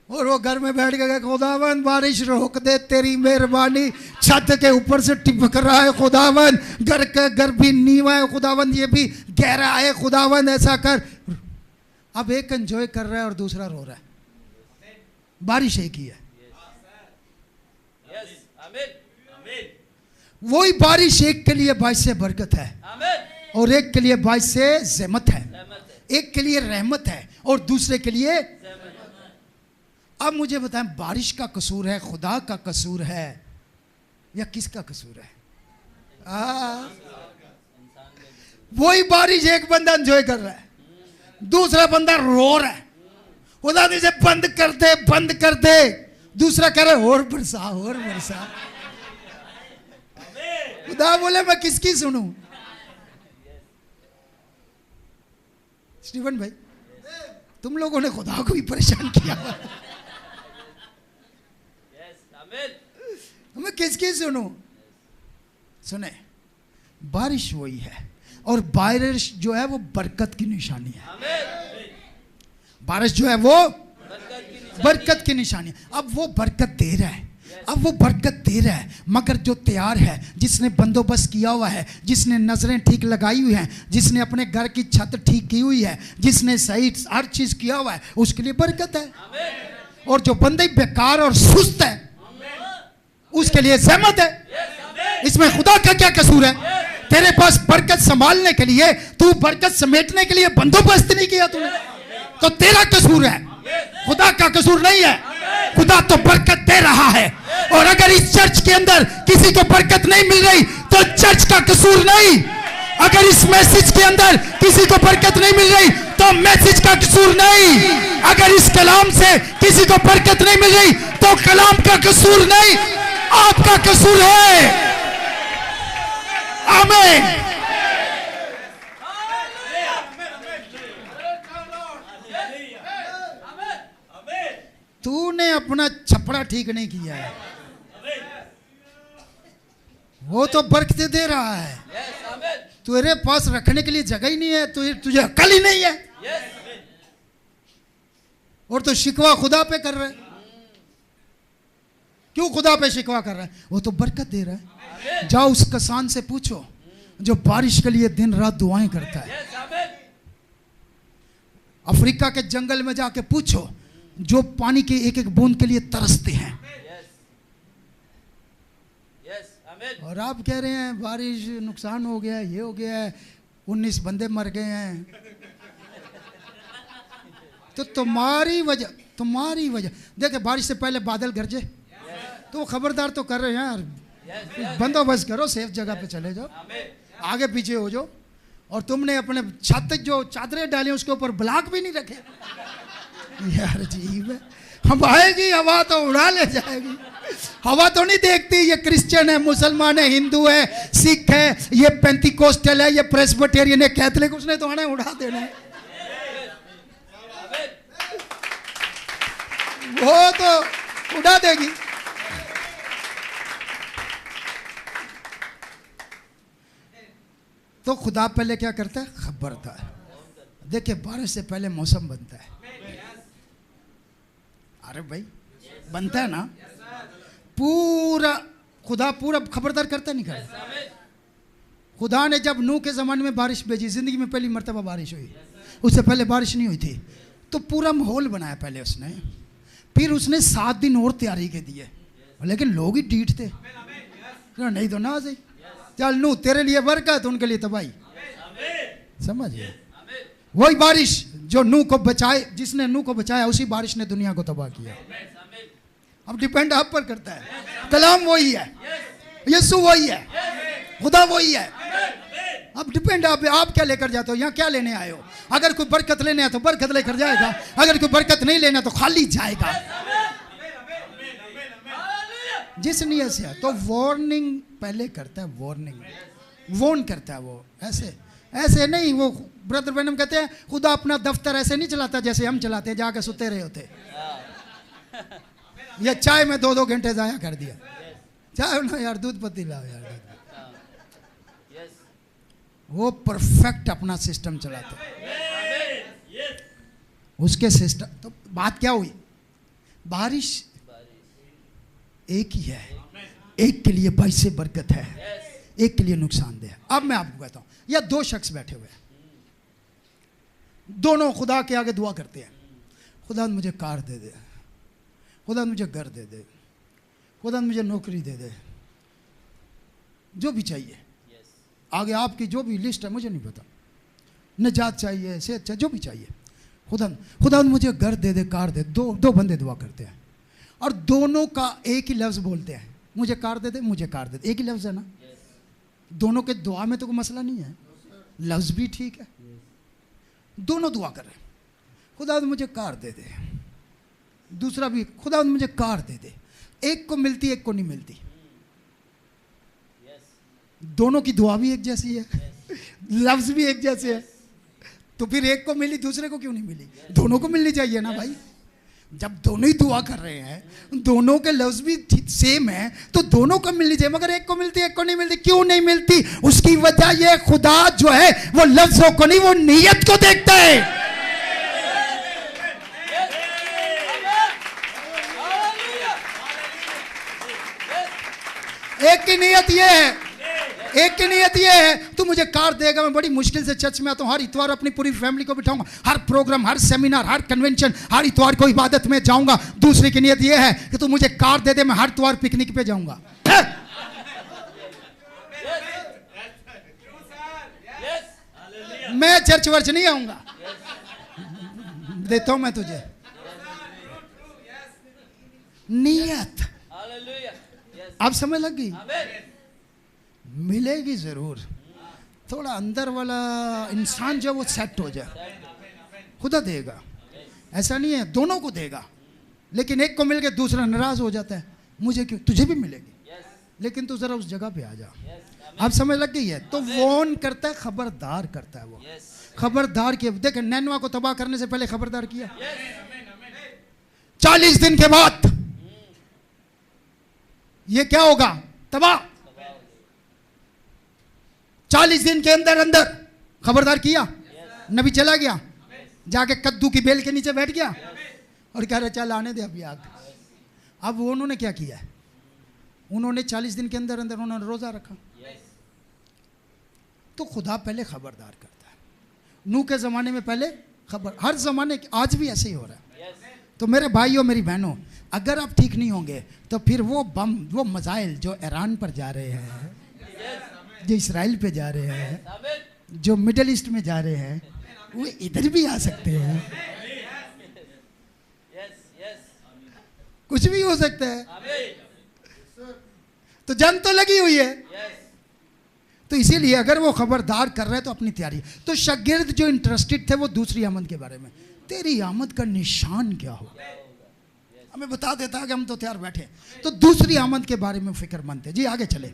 और वो घर में बैठ के खुदावन बारिश रोक दे, तेरी मेहरबानी, छत के ऊपर से टिपक रहा है खुदावन, घर भी नीवा है खुदावन, ये भी गहरा है खुदावन, ऐसा कर। अब एक एंजॉय कर रहा है और दूसरा रो रहा है, बारिश एक ही है। वही बारिश एक के लिए बाइस से बरकत है और एक के लिए बाइस से ज़हमत है, एक के लिए रहमत है और दूसरे के लिए। अब मुझे बताएं, बारिश का कसूर है, खुदा का कसूर है, या किसका कसूर है? वही बारिश एक बंदा एंजॉय कर रहा है, दूसरा बंदा रो रहा है, खुदा ने बंद कर दे, बंद कर दे, दूसरा कह रहा है और बरसा, और बरसा। खुदा बोले मैं किसकी सुनूं? स्टीवन भाई, तुम लोगों ने खुदा को भी परेशान किया, मैं किसकी सुनूं? सुने, बारिश वही है, और बारिश जो है वो बरकत की निशानी है। बारिश जो है वो बरकत की निशानी। अब वो बरकत दे रहा है, अब वो बरकत दे रहा है, मगर जो तैयार है, जिसने बंदोबस्त किया हुआ है, जिसने नजरें ठीक लगाई हुई हैं, जिसने अपने घर की छत ठीक की हुई है, जिसने सही हर चीज किया हुआ है, उसके लिए बरकत है। और जो बंदे बेकार और सुस्त है उसके लिए ज़हमत है। इसमें खुदा का क्या कसूर है? तेरे पास बरकत संभालने के लिए, तू बरकत समेटने के लिए बंदोबस्त नहीं किया तूने, तो तेरा कसूर है, खुदा का कसूर नहीं है। खुदा तो बरकत दे रहा है। और अगर इस चर्च के अंदर किसी को बरकत नहीं मिल रही तो चर्च का कसूर नहीं। अगर इस मैसेज के अंदर किसी को बरकत नहीं मिल रही तो मैसेज का कसूर नहीं। अगर इस कलाम से किसी को बरकत नहीं मिल रही तो कलाम का कसूर नहीं, आपका कसूर है। आमीन। तूने अपना छपड़ा ठीक नहीं किया है, वो तो बरकत दे रहा है। तेरे पास रखने के लिए जगह ही नहीं है, तुझे अकल ही नहीं है, और तो शिकवा खुदा पे कर रहा है। क्यों खुदा पे शिकवा कर रहा है? वो तो बरकत दे रहा है। जाओ उस किसान से पूछो जो बारिश के लिए दिन रात दुआएं करता है। अफ्रीका के जंगल में जाके पूछो जो पानी के एक एक बूंद के लिए तरसते हैं। और आप कह रहे हैं बारिश नुकसान हो गया, ये हो गया है, 19 बंदे मर गए हैं। तो तुम्हारी वजह देखे, बारिश से पहले बादल गरजे तो खबरदार तो कर रहे हैं यार, बंदोबस्त करो, सेफ जगह पे चले जाओ, आगे पीछे हो जाओ। और तुमने अपने छत जो चादरें डाली उसके ऊपर ब्लॉक भी नहीं रखे यार। अजीब है। हम आएगी हवा तो उड़ा ले जाएगी। हवा तो नहीं देखती ये क्रिश्चियन है, मुसलमान है, हिंदू है, सिख है, ये पेंटिकोस्टल है, ये प्रेस्बिटेरियन है, कैथोलिक, उसने तो आना उड़ा देना है। वो तो उड़ा देगी। तो खुदा पहले क्या करता है? खबरदार। देखिए बारिश से पहले मौसम बनता है। अरे भाई बनता है ना, पूरा खुदा पूरा खबरदार करता नहीं करता। खुदा ने जब नूह के ज़माने में बारिश भेजी, ज़िंदगी में पहली मर्तबा बारिश हुई, उससे पहले बारिश नहीं हुई थी, तो पूरा माहौल बनाया पहले उसने। फिर उसने 7 दिन और तैयारी के दिए, लेकिन लोग ही डीठ थे, नहीं तो ना सही, चल नूह तेरे लिए बरकत, उनके लिए तबाही। समझिए, वही बारिश जो नूह को बचाए, जिसने नूह को बचाया, उसी बारिश ने दुनिया को तबाह किया। अब डिपेंड आप पर करता है। कलाम वही है, यीशु वही है, खुदा वही है। अब डिपेंड आप क्या लेकर जाते हो, यहाँ क्या लेने आए हो। अगर कोई बरकत लेने आए तो बरकत लेकर जाएगा, अगर कोई बरकत नहीं लेना तो खाली जाएगा। जिस नियत से तो वार्निंग पहले करता है, वार्न करता है। वो ऐसे नहीं, वो ब्रदर बैनम कहते हैं खुदा अपना दफ्तर ऐसे नहीं चलाता जैसे हम चलाते हैं, जाके सुते रहे होते। ये चाय में 2-2 घंटे जाया कर दिया, चाय ना यार, दूध पत्ती लाओ यार। वो परफेक्ट अपना सिस्टम चलाता है, उसके सिस्टम। तो बात क्या हुई? बारिश एक ही है, एक के लिए बारिश से बरकत है, एक के लिए नुकसानदेह है। अब मैं आपको कहता हूं, या 2 शख्स बैठे हुए हैं, दोनों खुदा के आगे दुआ करते हैं, खुदा मुझे कार दे दे, खुदा मुझे घर दे दे, खुदा मुझे नौकरी दे दे, जो भी चाहिए। आगे आपकी जो भी लिस्ट है मुझे नहीं पता, निजात चाहिए, सेहत चाहिए, जो भी चाहिए। खुदा मुझे घर दे दे, कार दे। दो बंदे दुआ करते हैं और दोनों का एक ही लफ्ज़ बोलते हैं, मुझे कार दे दे, मुझे कार दे दे। एक ही लफ्ज़ है ना, दोनों के दुआ में तो कोई मसला नहीं है, लफ्ज़ भी ठीक है, दोनों दुआ कर रहे हैं, खुदा मुझे कार दे दे। दूसरा भी, खुदा मुझे कार दे दे। एक को मिलती, एक को नहीं मिलती। दोनों की दुआ भी एक जैसी है, लफ्ज़ भी एक जैसे है, तो फिर एक को मिली, दूसरे को क्यों नहीं मिली? दोनों को मिलनी चाहिए ना भाई। जब दोनों ही दुआ कर रहे हैं, दोनों के लफ्ज़ भी सेम है, तो दोनों को मिलनी चाहिए। मगर एक को मिलती, एक को नहीं मिलती। क्यों नहीं मिलती? उसकी वजह यह, खुदा जो है वो लफ्ज़ों को नहीं, वो नीयत को देखता है। एक की नियत ये है, एक की नियत ये है, तू मुझे कार देगा। मैं बड़ी मुश्किल से चर्च में आता हूँ, हर इतवार अपनी पूरी फैमिली को बिठाऊंगा, हर प्रोग्राम, हर सेमिनार, हर कन्वेंशन, हर इतवार को इबादत में जाऊंगा। दूसरी की नियत ये है कि तू मुझे कार दे दे, मैं हर इतवार पिकनिक पे जाऊंगा। मैं चर्च वर्च नहीं आऊंगा, देता हूं मैं तुझे। नियत। हालेलुया। यस। आप समझ लग गई? आमीन। मिलेगी जरूर, थोड़ा अंदर वाला इंसान जो वो सेट हो जाए, खुदा देगा। ऐसा नहीं है, दोनों को देगा, लेकिन एक को मिल के दूसरा नाराज हो जाता है, मुझे क्यों, तुझे भी मिलेगी, लेकिन तू जरा उस जगह पे आ जा। आप समझ लग गई है? तो वॉर्न करता है, खबरदार करता है। वो खबरदार किया। देखे नैनवा को तबाह करने से पहले खबरदार किया। 40 दिन के बाद ये क्या होगा? तबाह। 40 दिन के अंदर अंदर खबरदार किया। नबी चला गया, जाके कद्दू की बेल के नीचे बैठ गया और कह रहे चल आने दे अभी आग। अब उन्होंने क्या किया? उन्होंने 40 दिन के अंदर अंदर उन्होंने रोजा रखा। तो खुदा पहले खबरदार करता है। नूह के ज़माने में पहले खबर, हर ज़माने, आज भी ऐसे ही हो रहा है। तो मेरे भाइयों मेरी बहनों, अगर आप ठीक नहीं होंगे तो फिर वो बम, वो मिसाइल जो ईरान पर जा रहे हैं, जो इसराइल पे जा रहे हैं, जो मिडिल ईस्ट में जा रहे हैं, वो इधर भी आ सकते हैं। कुछ भी हो सकता है। तो जंग तो लगी हुई है। तो इसीलिए अगर वो खबरदार कर रहे हैं तो अपनी तैयारी। तो शागिर्द जो इंटरेस्टेड थे वो दूसरी आमद के बारे में, तेरी आमद का निशान क्या होगा, हमें बता देता है कि हम तो तैयार बैठे। तो दूसरी आमद के बारे में फिक्रमंद थे। जी आगे चले।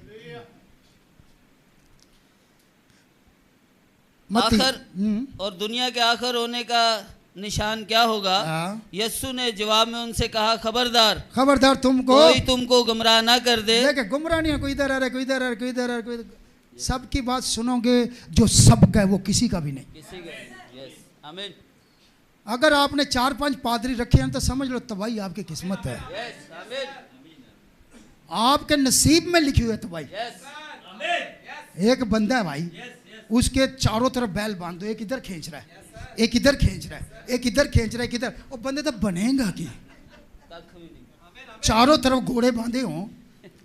आखिर और दुनिया के आखिर होने का निशान क्या होगा? यीशु ने जवाब में उनसे कहा, खबरदार, खबरदार, तुमको कोई तुमको गुमराह ना कर दे। देखे गुमराह नहीं है, कोई इधर आ रहा है, कोई इधर आ रहा है, कोई इधर आ रहा है, कोई, सबकी बात सुनोगे। जो सबका है वो किसी का भी नहीं, किसी का नहीं। यस, आमीन। अगर आपने 4-5 पादरी रखे हैं तो समझ लो तबाही आपकी किस्मत है। यस, आमीन। आपके नसीब में लिखी हुई है तबाही। यस, एक बंदा है भाई, उसके चारों तरफ बैल बांध दो, एक इधर खींच रहा है, एक इधर खींच रहा है, एक इधर खींच रहा है, एक इधर, और बंदे तो बनेगा कि चारों तरफ घोड़े बांधे हों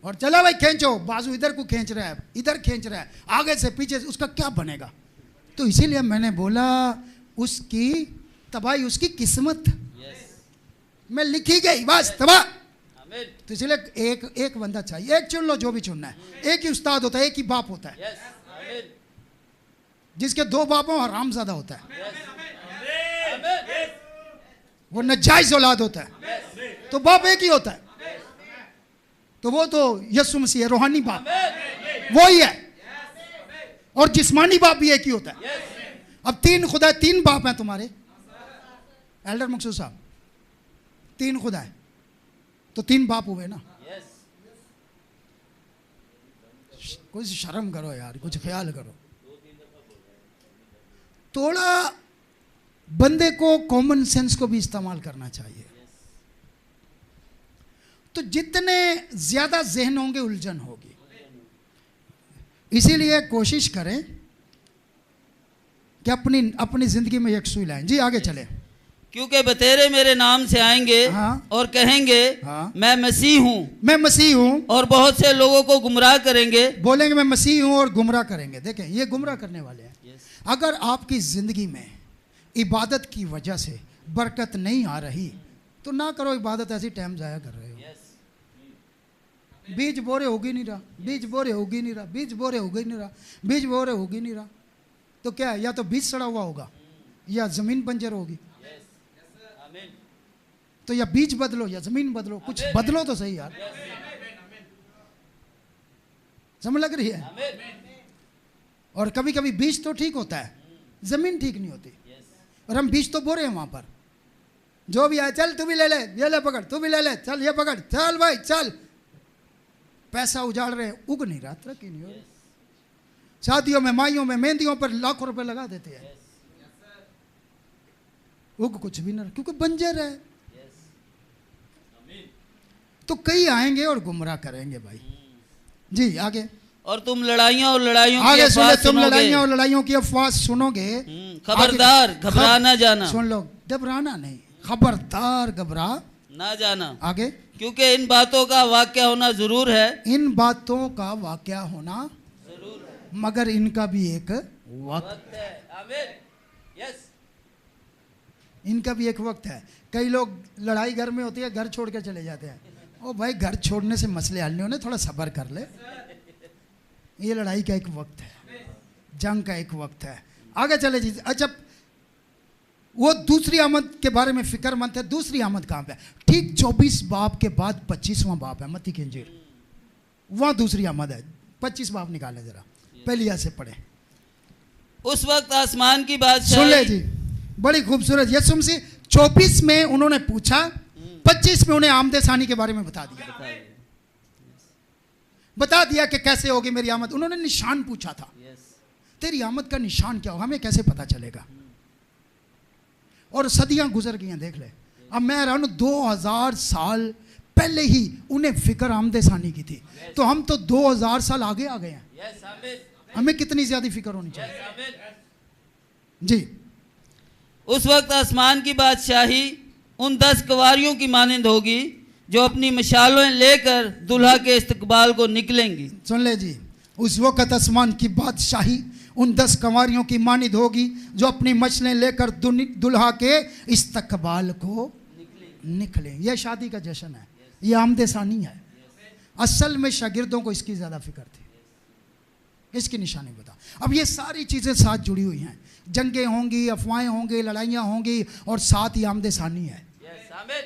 और चला भाई खींचो, बाजू इधर को खींच रहा है, इधर खींच रहा है, आगे से पीछे से, उसका क्या बनेगा? तो इसीलिए मैंने बोला उसकी तबाही उसकी किस्मत में लिखी गई, बस तबाह। तो इसलिए एक बंदा चाहिए, एक चुन लो जो भी चुनना है। एक ही उस्ताद होता है, एक ही बाप होता है। जिसके 2 बापों हरामजादा होता है, वो नाजायज औलाद होता है। तो बाप एक ही होता है, तो वो तो यीशु मसीह है, रूहानी बाप वो ही है। और जिस्मानी बाप भी एक ही होता है। अब 3 खुदा, 3 बाप हैं तुम्हारे, एल्डर मकसूद साहब, 3 खुदा है तो 3 बाप हुए ना। कुछ शर्म करो यार, कुछ ख्याल करो। थोड़ा बंदे को कॉमन सेंस को भी इस्तेमाल करना चाहिए। तो जितने ज्यादा जहन होंगे उलझन होगी। इसीलिए कोशिश करें कि अपनी जिंदगी में यकसुई लाएं। जी आगे चले। क्योंकि बतेरे मेरे नाम से आएंगे और कहेंगे मैं मसीह हूँ, मैं मसीह हूँ, और बहुत से लोगों को गुमराह करेंगे, बोलेंगे मैं मसीह हूँ और गुमराह करेंगे। देखें ये गुमराह करने वाले हैं। अगर आपकी जिंदगी में इबादत की वजह से बरकत नहीं आ रही तो ना करो इबादत, ऐसी टाइम जाया कर रहे हो। बीज बोरे होगी नहीं रहा, बीज बोरे होगी नहीं रहा, बीज बोरे होगी नहीं रहा, बीज बोरे होगी नहीं रहा, तो क्या है? या तो बीज सड़ा हुआ होगा या जमीन बंजर होगी। तो या बीज बदलो या जमीन बदलो, कुछ बदलो तो सही यार। समझ लग रही है? और कभी कभी बीज तो ठीक होता है, जमीन ठीक नहीं होती। और हम बीज तो बो रहे हैं वहां पर, जो भी आए चल तू भी ले ले, ये ले पकड़, तू भी ले ले, चल ये पकड़, चल भाई चल। पैसा उजाड़ रहे हैं, उग नहीं रहा, तरक्की नहीं हो रही। शादियों में, माइयों में, मेहंदियों पर लाखों रुपए लगा देते हैं, उग कुछ भी नहीं, क्योंकि बंजर है। तो कई आएंगे और गुमराह करेंगे भाई। जी आगे। और तुम लड़ाइयों और लड़ाइयों की आगे सुनो, तुम सुनोगे। लड़ाइयों और लड़ाइयों की अफवाह सुनोगे। खबरदार घबराना जाना। सुन लो, घबराना नहीं, खबरदार घबरा ना जाना। आगे। क्योंकि इन बातों का वाक़या होना जरूर है, इन बातों का वाक़या होना जरूर है, मगर इनका भी एक वक्त है। आमीन। यस, इनका भी एक वक्त है। कई लोग लड़ाई घर में होती है, घर छोड़ के चले जाते हैं, ओ भाई, घर छोड़ने से मसले हल नहीं होने, थोड़ा सब्र कर ले। ये लड़ाई का एक वक्त है, जंग का एक वक्त है। आगे चले जी। अच्छा, वो दूसरी आमद के बारे में फिक्रमंद है। दूसरी आमद कहाँ पे? ठीक 24 बाब के बाद 25वां बाब है मत्ती की इंजील, वहाँ दूसरी आमद है। 25 बाब निकाले जरा, पहली आयत से पढ़े। उस वक्त आसमान की बात सुन ले जी, बड़ी खूबसूरत। यीशु मसीह 24 में उन्होंने पूछा, 25 में उन्हें आमद सानी के बारे में बता दिया कि कैसे होगी मेरी आमद। उन्होंने निशान पूछा था, तेरी आमद का निशान क्या होगा, हमें कैसे पता चलेगा। और सदियां गुजर गई हैं, देख ले। अब मैं रहा हूं 2000 साल पहले ही उन्हें फिक्र आमद सानी की थी, तो हम तो 2000 साल आगे आ गए हैं। हमें कितनी ज्यादा फिक्र होनी चाहिए जी। उस वक्त आसमान की बादशाही उन 10 कुंवारियों की मानंद होगी जो अपनी मशालें लेकर दुल्हा के इस्तकबाल को निकलेंगी। सुन ले जी, उस वक्त आसमान की बादशाही उन 10 कुंवारियों की मानंद होगी जो अपनी मछलें लेकर दुल्हा के इस्तकबाल को निकले। यह शादी का जश्न है, यह आमद सानी है। असल में शागिर्दों को इसकी ज्यादा फिक्र थी, इसकी निशानी बता। अब ये सारी चीजें साथ जुड़ी हुई हैं, जंगें होंगी, अफवाहें होंगी, लड़ाइयाँ होंगी, और साथ ही आमद सानी है।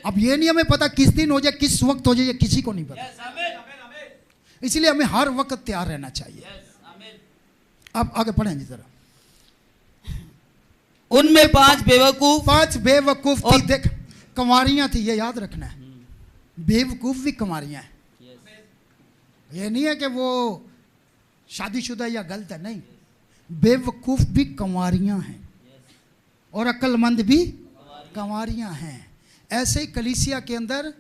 अब ये नहीं हमें पता किस दिन हो जाए, किस वक्त हो जाए, ये किसी को नहीं पता। इसलिए हमें हर वक्त तैयार रहना चाहिए। अब आगे पढ़ें जी जरा। उनमें 5 बेवकूफ थी। देख, कुंवारियां थी, ये याद रखना है। बेवकूफ भी कुंवारियां हैं। ये नहीं है कि वो शादीशुदा या गलत है, नहीं। बेवकूफ भी कुंवारियां हैं और अक्लमंद भी कुंवारियां हैं। ऐसे ही कलीसिया के अंदर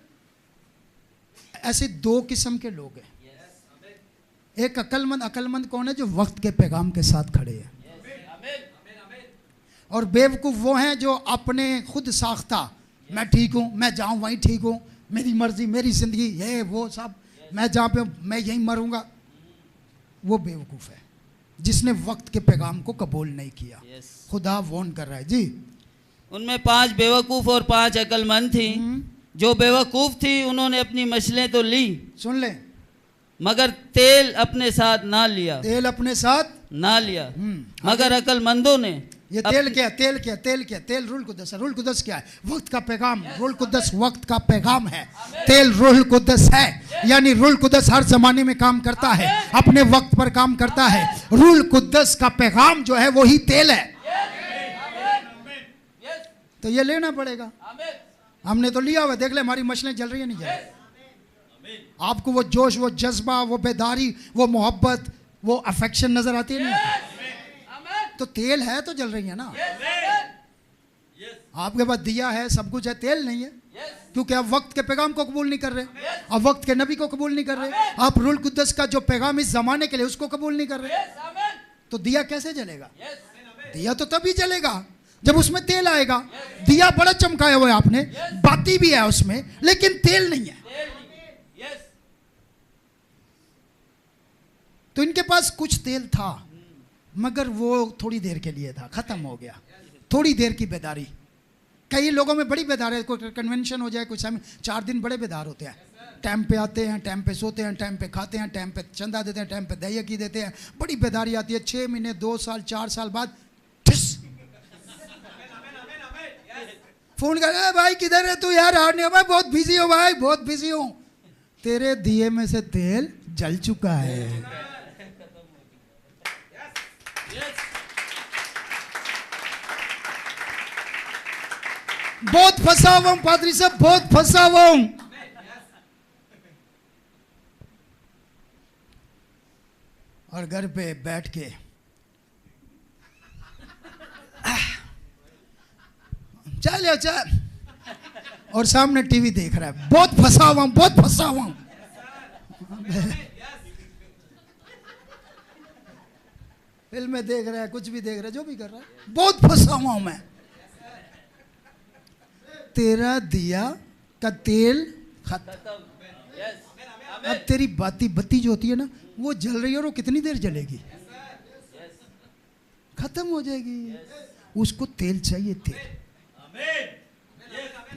ऐसे 2 किस्म के लोग हैं। एक अक्लमंद कौन है? जो वक्त के पैगाम के साथ खड़े हैं। और बेवकूफ वो हैं जो अपने खुद साख्ता, मैं ठीक हूं, मैं जाऊं वहीं ठीक हूं, मेरी मर्जी, मेरी जिंदगी, ये वो सब, मैं जहां पे मैं यहीं मरूंगा। वो बेवकूफ है जिसने वक्त के पैगाम को कबूल नहीं किया। खुदा वॉर्न कर रहा है जी। उनमें 5 बेवकूफ और 5 अक्लमंद थी। जो बेवकूफ थी उन्होंने अपनी मछलें तो ली, सुन ले, मगर तेल अपने साथ ना लिया। तेल अपने साथ ना लिया। मगर अक्लमंदों ने, ये तेल क्या? तेल रूह कुद्दस है। रूह कुद्दस क्या है? वक्त का पैगाम। रूह कुद्दस वक्त का पैगाम है। तेल रूह कुद्दस है, यानी रूह कुद्दस हर जमाने में काम करता है, अपने वक्त पर काम करता है। रूह कुद्दस का पैगाम जो है वही तेल है। तो ये लेना पड़ेगा। हमने तो लिया हुआ, देख ले हमारी मछलियां जल रही है, नहीं जल रही। आपको वो जोश, वो जज्बा, वो बेदारी, वो मोहब्बत, वो अफेक्शन नजर आती है नहीं? तो तेल है तो जल रही है ना। आपके पास दिया है, सब कुछ है, तेल नहीं है, क्योंकि आप वक्त के पैगाम को कबूल नहीं कर रहे, आप वक्त के नबी को कबूल नहीं कर रहे, आप रूह कुद्दस का जो पैगाम इस जमाने के लिए उसको कबूल नहीं कर रहे। तो दिया कैसे जलेगा? दिया तो तभी जलेगा जब उसमें तेल आएगा। दिया बड़ा चमकाया हुआ है आपने, बाती भी है उसमें, लेकिन तेल नहीं है। तो इनके पास कुछ तेल था, मगर वो थोड़ी देर के लिए था, खत्म हो गया। थोड़ी देर की बेदारी। कई लोगों में बड़ी बेदार है, कोई कन्वेंशन हो जाए, कुछ समय 4 दिन बड़े बेदार होते हैं। टाइम पे आते हैं, टाइम पे सोते हैं, टाइम पे खाते हैं, टाइम पे चंदा देते हैं, टाइम पे दही देते हैं। बड़ी बेदारी आती है। 6 महीने, 2 साल, 4 साल बाद फोन कर, भाई किधर है तू यार? आ नहीं, मैं बहुत बिजी हूँ भाई, बहुत बिजी हूँ। तेरे दिए में से तेल जल चुका है। बहुत फंसा हुआ हूं पादरी साहब, बहुत फंसा हुआ हूं। और घर पे बैठ के चल और सामने टीवी देख रहा है। बहुत फंसा हुआ हूं, बहुत फंसा हुआ हूं। फिल्में देख रहा है, कुछ भी देख रहा है, जो भी कर रहा है, बहुत फंसा हुआ हूं मैं। तेरा दिया का तेल खत्म। अब तेरी बत्ती जो होती है ना, वो जल रही है, और वो कितनी देर जलेगी? खत्म हो जाएगी। उसको तेल चाहिए, तेल।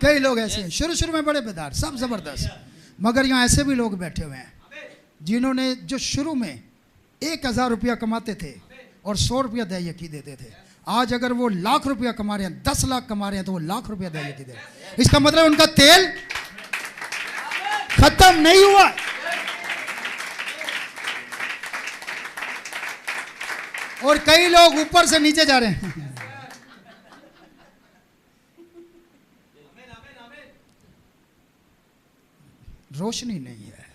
कई लोग ऐसे हैं, शुरू में बड़े बेदार, सब जबरदस्त, मगर यहाँ ऐसे भी लोग बैठे हुए हैं जिन्होंने जो शुरू में 1000 रुपया कमाते थे और 100 रुपया दया की देते थे, आज अगर वो लाख रुपया कमा रहे हैं, 10 लाख कमा रहे हैं, तो वो लाख रुपया दया की दे रहे हैं। इसका मतलब उनका तेल खत्म नहीं हुआ। और कई लोग ऊपर से नीचे जा रहे हैं। रोशनी नहीं है,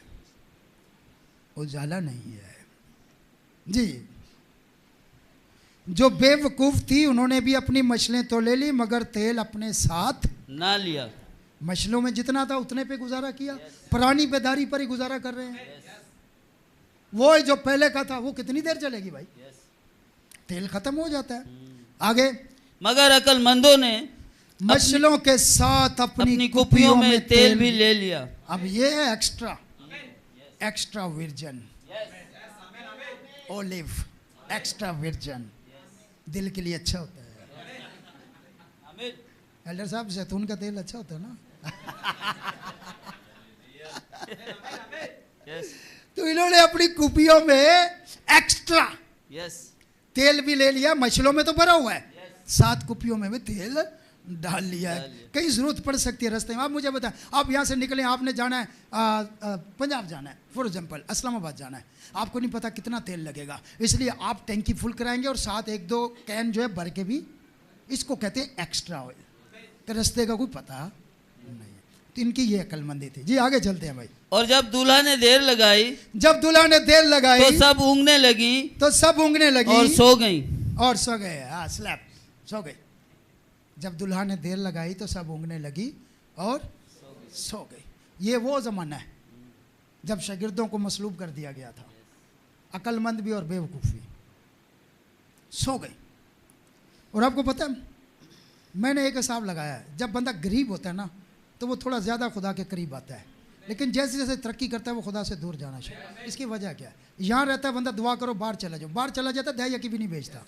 उजाला नहीं है जी। जो बेवकूफ थी उन्होंने भी अपनी मछलियां तो ले ली, मगर तेल अपने साथ ना लिया। मछलियों में जितना था उतने पे गुजारा किया, पुरानी बेदारी पर ही गुजारा कर रहे हैं। वो जो पहले का था वो कितनी देर चलेगी भाई, तेल खत्म हो जाता है। आगे, मगर अक्लमंदों ने मछलियों के साथ अपनी कुपियों में तेल भी ले लिया। अब ये है extra virgin olive, extra virgin, दिल के लिए अच्छा होता है। एल्डर साहब, जैतून का तेल अच्छा होता है ना। तो इन्होंने अपनी कुपियों में एक्स्ट्रा तेल भी ले लिया, मछलियों में तो भरा हुआ है, 7 कुपियों में भी तेल डाल लिया है। कहीं जरूरत पड़ सकती है रास्ते में। आप मुझे बताएं, आप यहाँ से निकले, आपने जाना है पंजाब जाना है, फॉर एग्जाम्पल इस्लामाबाद जाना है, आपको नहीं पता कितना तेल लगेगा, इसलिए आप टैंकी फुल कराएंगे और साथ 1-2 कैन जो है भर के भी, इसको कहते हैं एक्स्ट्रा ऑयल। तो रास्ते का कोई पता नहीं। तो इनकी ये अक्लमंदी थी जी। आगे चलते हैं भाई। और जब दूल्हा ने देर लगाई, तो सब ऊँगने लगी और सो गई। हाँ, स्लैप, सो गई। जब दुल्हा ने देर लगाई तो सब ऊँगने लगी और सो गई। ये वो ज़माना है जब शागिर्दों को मसलूब कर दिया गया था, अक्लमंद भी और बेवकूफ़ भी। सो गई। और आपको पता है, मैंने एक हिसाब लगाया है, जब बंदा गरीब होता है ना तो वो थोड़ा ज़्यादा खुदा के करीब आता है, लेकिन जैसे जैसे तरक्की करता है वो खुदा से दूर जाना शुरू। इसकी वजह क्या है? यहाँ रहता है बंदा, दुआ करो बाहर चला जाओ, बाहर चला जाता दया की भी नहीं भेजता,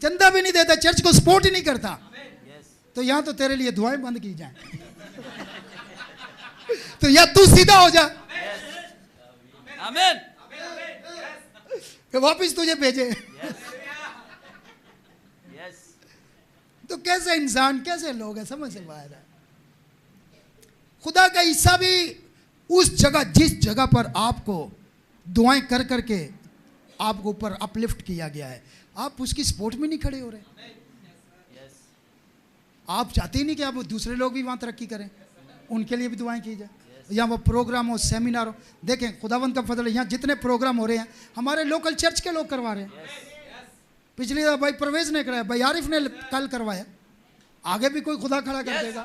चंदा भी नहीं देता, चर्च को सपोर्ट ही नहीं करता। तो यहाँ तो तेरे लिए दुआएं बंद की जाए। तो या तू सीधा हो जा, आमीन, वापिस तुझे भेजे। तो कैसे इंसान, कैसे लोग हैं, समझ से बाहर है। खुदा का हिस्सा भी उस जगह, जिस जगह पर आपको दुआएं कर करके आपको ऊपर अपलिफ्ट किया गया है, आप उसकी सपोर्ट में नहीं खड़े हो रहे। आप चाहते ही नहीं कि आप दूसरे लोग भी वहाँ तरक्की करें, उनके लिए भी दुआएं की जाए, या वो प्रोग्राम हो, सेमिनार हो। देखें, खुदावंद का फजल है, यहाँ जितने प्रोग्राम हो रहे हैं हमारे लोकल चर्च के लोग करवा रहे हैं। पिछली बार भाई परवेज ने कराया, भाई आरिफ ने कल करवाया, आगे भी कोई खुदा खड़ा कर देगा।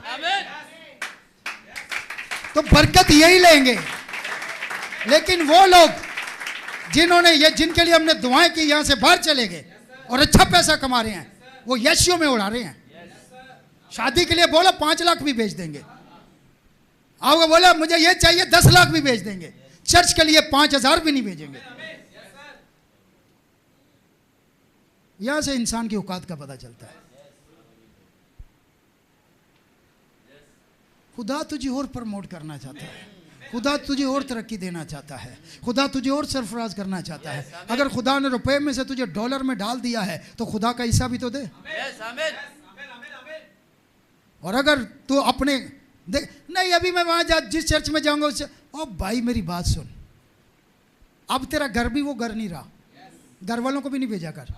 तो बरकत यही लेंगे। लेकिन वो लोग जिन्होंने ये, जिनके लिए हमने दुआएं की, यहाँ से बाहर चले गए और अच्छा पैसा कमा रहे हैं, वो यीशु में उड़ा रहे हैं। शादी के लिए बोला 5 लाख भी भेज देंगे, आपको बोला मुझे ये चाहिए 10 लाख भी भेज देंगे, चर्च के लिए 5000 भी नहीं भेजेंगे। यहां से इंसान की औकात का पता चलता है। खुदा तुझे और प्रमोट करना चाहता है, खुदा तुझे और तरक्की देना चाहता है, खुदा तुझे और सरफराज करना चाहता है। अगर खुदा ने रुपए में से तुझे डॉलर में डाल दिया है तो खुदा का हिस्सा भी तो दे। और अगर तू अपने देख, नहीं अभी मैं वहां जिस चर्च में जाऊंगा उससे, ओ भाई मेरी बात सुन, अब तेरा घर भी वो घर नहीं रहा, घर वालों को भी नहीं भेजा कर,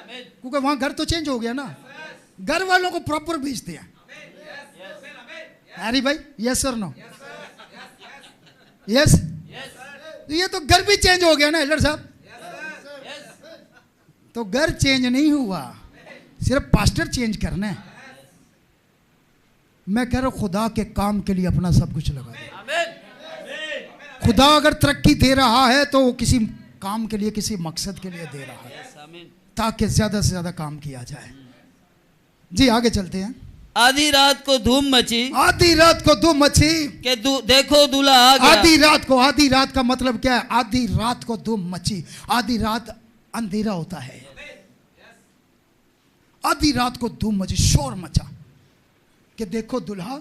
क्योंकि वहां घर तो चेंज हो गया ना। घर वालों को प्रॉपर भेजते हैं। अरे भाई, यस सर, नो, यस, ये तो घर भी चेंज हो गया ना एल्डर साहब। तो घर चेंज नहीं हुआ, सिर्फ पास्टर चेंज करना है। मैं कह रहा हूं खुदा के काम के लिए अपना सब कुछ लगा दे। खुदा अगर तरक्की दे रहा है तो वो किसी काम के लिए, किसी मकसद के लिए दे रहा है, ताकि ज्यादा से ज्यादा काम किया जाए। जी आगे चलते हैं। आधी रात को धूम मची, आधी रात को धूम मची कि देखो दूल्हा आ गया। आधी रात का मतलब क्या है? आधी रात को धूम मची। आधी रात अंधेरा होता है, आधी रात को धूम मची, शोर मचा कि देखो दूल्हा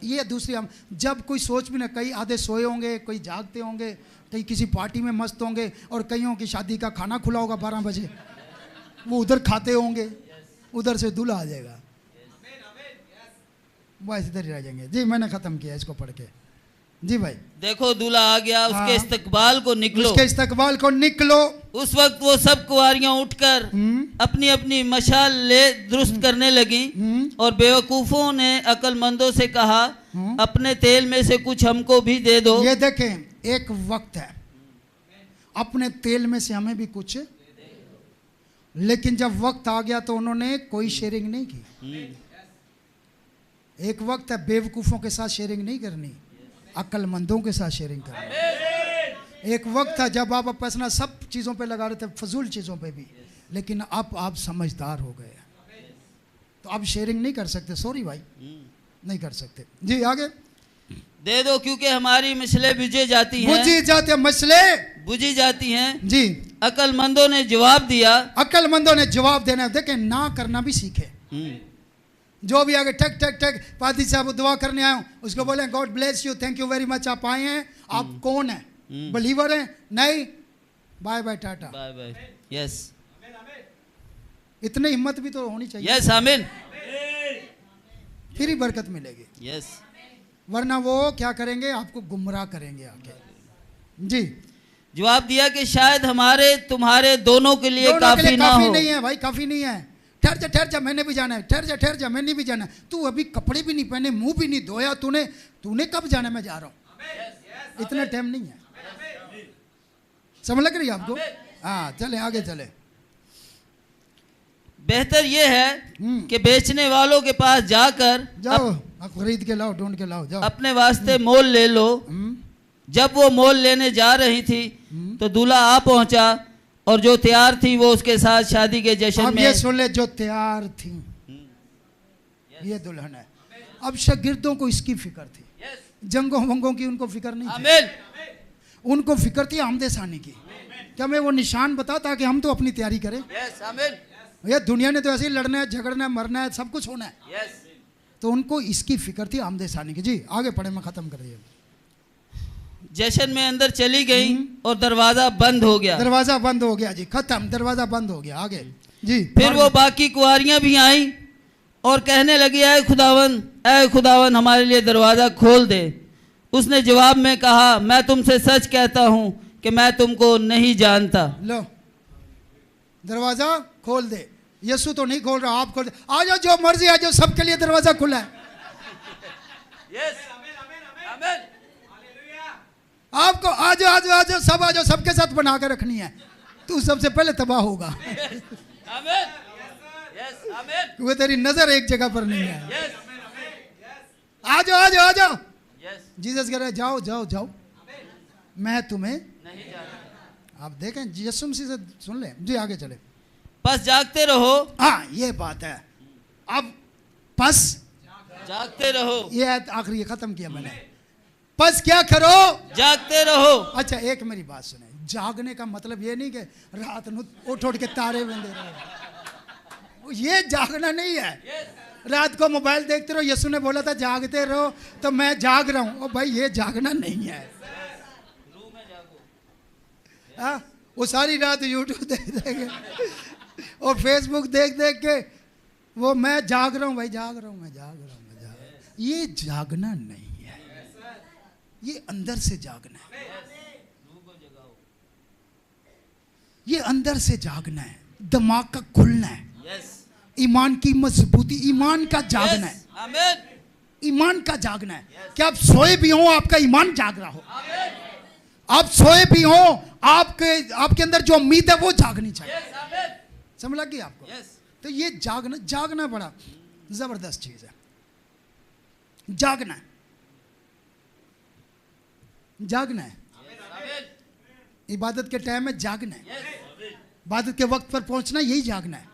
ये दूसरी हम जब कोई सोच भी ना, कई आधे सोए होंगे, कोई जागते होंगे, कई किसी पार्टी में मस्त होंगे, और कईयों की शादी का खाना खुला होगा 12 बजे, वो उधर खाते होंगे, उधर से दूल्हा आ जाएगा, बस इधर ही रह जाएंगे। जी मैंने खत्म किया इसको पढ़ के। जी भाई देखो दूल्हा आ गया, उसके इस्तकबाल को निकलो, उसके इस्तकबाल को निकलो। उस वक्त वो सब कुंवारियां उठकर अपनी अपनी मशाल ले दुरुस्त करने लगी, और बेवकूफों ने अक्लमंदों से कहा अपने तेल में से कुछ हमको भी दे दो। ये देखें, एक वक्त है, अपने तेल में से हमें भी कुछ, लेकिन जब वक्त आ गया तो उन्होंने कोई शेयरिंग नहीं की। एक वक्त है बेवकूफों के साथ शेयरिंग नहीं करनी, अक्लमंदों के साथ शेयरिंग करनी। एक वक्त था जब आप पैसा सब चीज़ों पे लगा रहे थे, फजूल चीज़ों पे भी, लेकिन अब आप समझदार हो गए, तो अब शेयरिंग नहीं कर सकते। सॉरी भाई, नहीं कर सकते। जी आगे। दे दो क्योंकि हमारी मसले बुझे जाती हैं, बुझी जाते हैं, मसले बुझी जाती हैं। जी अक्लमंदों ने जवाब दिया, अक्लमंदों ने जवाब देना, देखें ना करना भी सीखे। जो भी आगे ठक ठक ठक पादी साहब दुआ करने आए, उसको बोले God bless you, thank you very much, आप आए हैं, आप कौन है, बिलीवर हैं, नहीं, bye bye tata, bye bye, yes, इतनी हिम्मत भी तो होनी चाहिए। यस आमीन, फिर ही बरकत मिलेगी। यस, वरना वो क्या करेंगे, आपको गुमराह करेंगे आके। जी जवाब दिया कि शायद हमारे तुम्हारे दोनों के लिए काफी ना काफी हो। नहीं है भाई, काफी नहीं है। ठहर जा मैंने भी जाना है, ठहर जा मैंने भी जाना है। तू अभी कपड़े भी नहीं पहने, मुंह भी नहीं धोया, तूने कब जाना है, मैं जा रहा हूँ, इतना टाइम नहीं है। समझ लग रही है आपको? हाँ चले आगे चले। बेहतर ये है कि बेचने वालों के पास जाकर जाओ, खरीद के लाओ, ढूंढ के लाओ, जाओ, अपने वास्ते मोल ले लो। जब वो मोल लेने जा रही थी तो दूल्हा आ पहुंचा, और जो तैयार थी वो उसके साथ शादी के जश्न में। ये सुन ले, जो तैयार थी ये दुल्हन है। अब शागिर्दों को इसकी फिक्र थी, जंगों वंगों की उनको फिक्र नहीं थी, उनको फिक्र थी आमदे सानी की। क्या मैं वो निशान बता ताकि हम तो अपनी तैयारी करें। ये दुनिया ने तो ऐसे ही लड़ना है, झगड़ना है, मरना है, सब कुछ होना है। तो उनको इसकी फिक्र थी आमदे सानी की। जी आगे पढ़े, मैं खत्म कर दिया। जश्न में अंदर चली गई और दरवाजा बंद हो गया। दरवाजा बंद हो गया जी, खत्म, दरवाजा बंद हो गया। आगे जी। फिर वो बाकी कुंवारियां भी आईं और कहने लगी, ऐ खुदावन हमारे लिए दरवाजा खोल दे। उसने जवाब में कहा, मैं तुमसे सच कहता हूं कि मैं तुमको नहीं जानता। लो दरवाजा खोल दे। यीशु तो नहीं खोल रहा, आप खोल दे। आ जाओ, जो मर्जी आ जाओ, सबके लिए दरवाजा खुला है। आपको आ जाओ, सब आ जाओ, सबके साथ बना कर रखनी है। तू सबसे पहले तबाह होगा, वो तेरी नजर एक जगह पर नहीं है। आ जाओ। जीसस कह रहे जाओ जाओ जाओ, मैं तुम्हें नहीं जानता। आप देखें, यीशु मसीह से सुन ले। जी आगे चले। बस जागते रहो। हाँ ये बात है, अब बस जागते रहो, ये आखिरी खत्म किया मैंने। बस क्या करो, जागते रहो। अच्छा एक मेरी बात सुने, जागने का मतलब ये नहीं कि रात ਨੂੰ उठ के तारे बंदे रहो, ये जागना नहीं है। रात को मोबाइल देखते रहो, यीशु ने बोला था जागते रहो, तो मैं जाग रहा हूँ। ओ भाई ये जागना नहीं है। हाँ, वो सारी रात यूट्यूब देख के और फेसबुक देख के वो मैं जाग रहा हूँ भाई, जाग रहा हूँ। ये जागना नहीं है, ये अंदर से जागना है। ये अंदर से जागना है, दिमाग का खुलना है, ईमान की मजबूती, ईमान का जागना है, ईमान का जागना है। क्या आप सोए भी हो, आपका ईमान जाग रहा हो। आप सोए भी हो, आपके अंदर जो उम्मीद है वो जागनी चाहिए। समझ लग गई आपको? तो ये जागना बड़ा जबरदस्त चीज है। जागना है। इबादत के टाइम में जागना है, इबादत के वक्त पर पहुंचना, यही जागना है।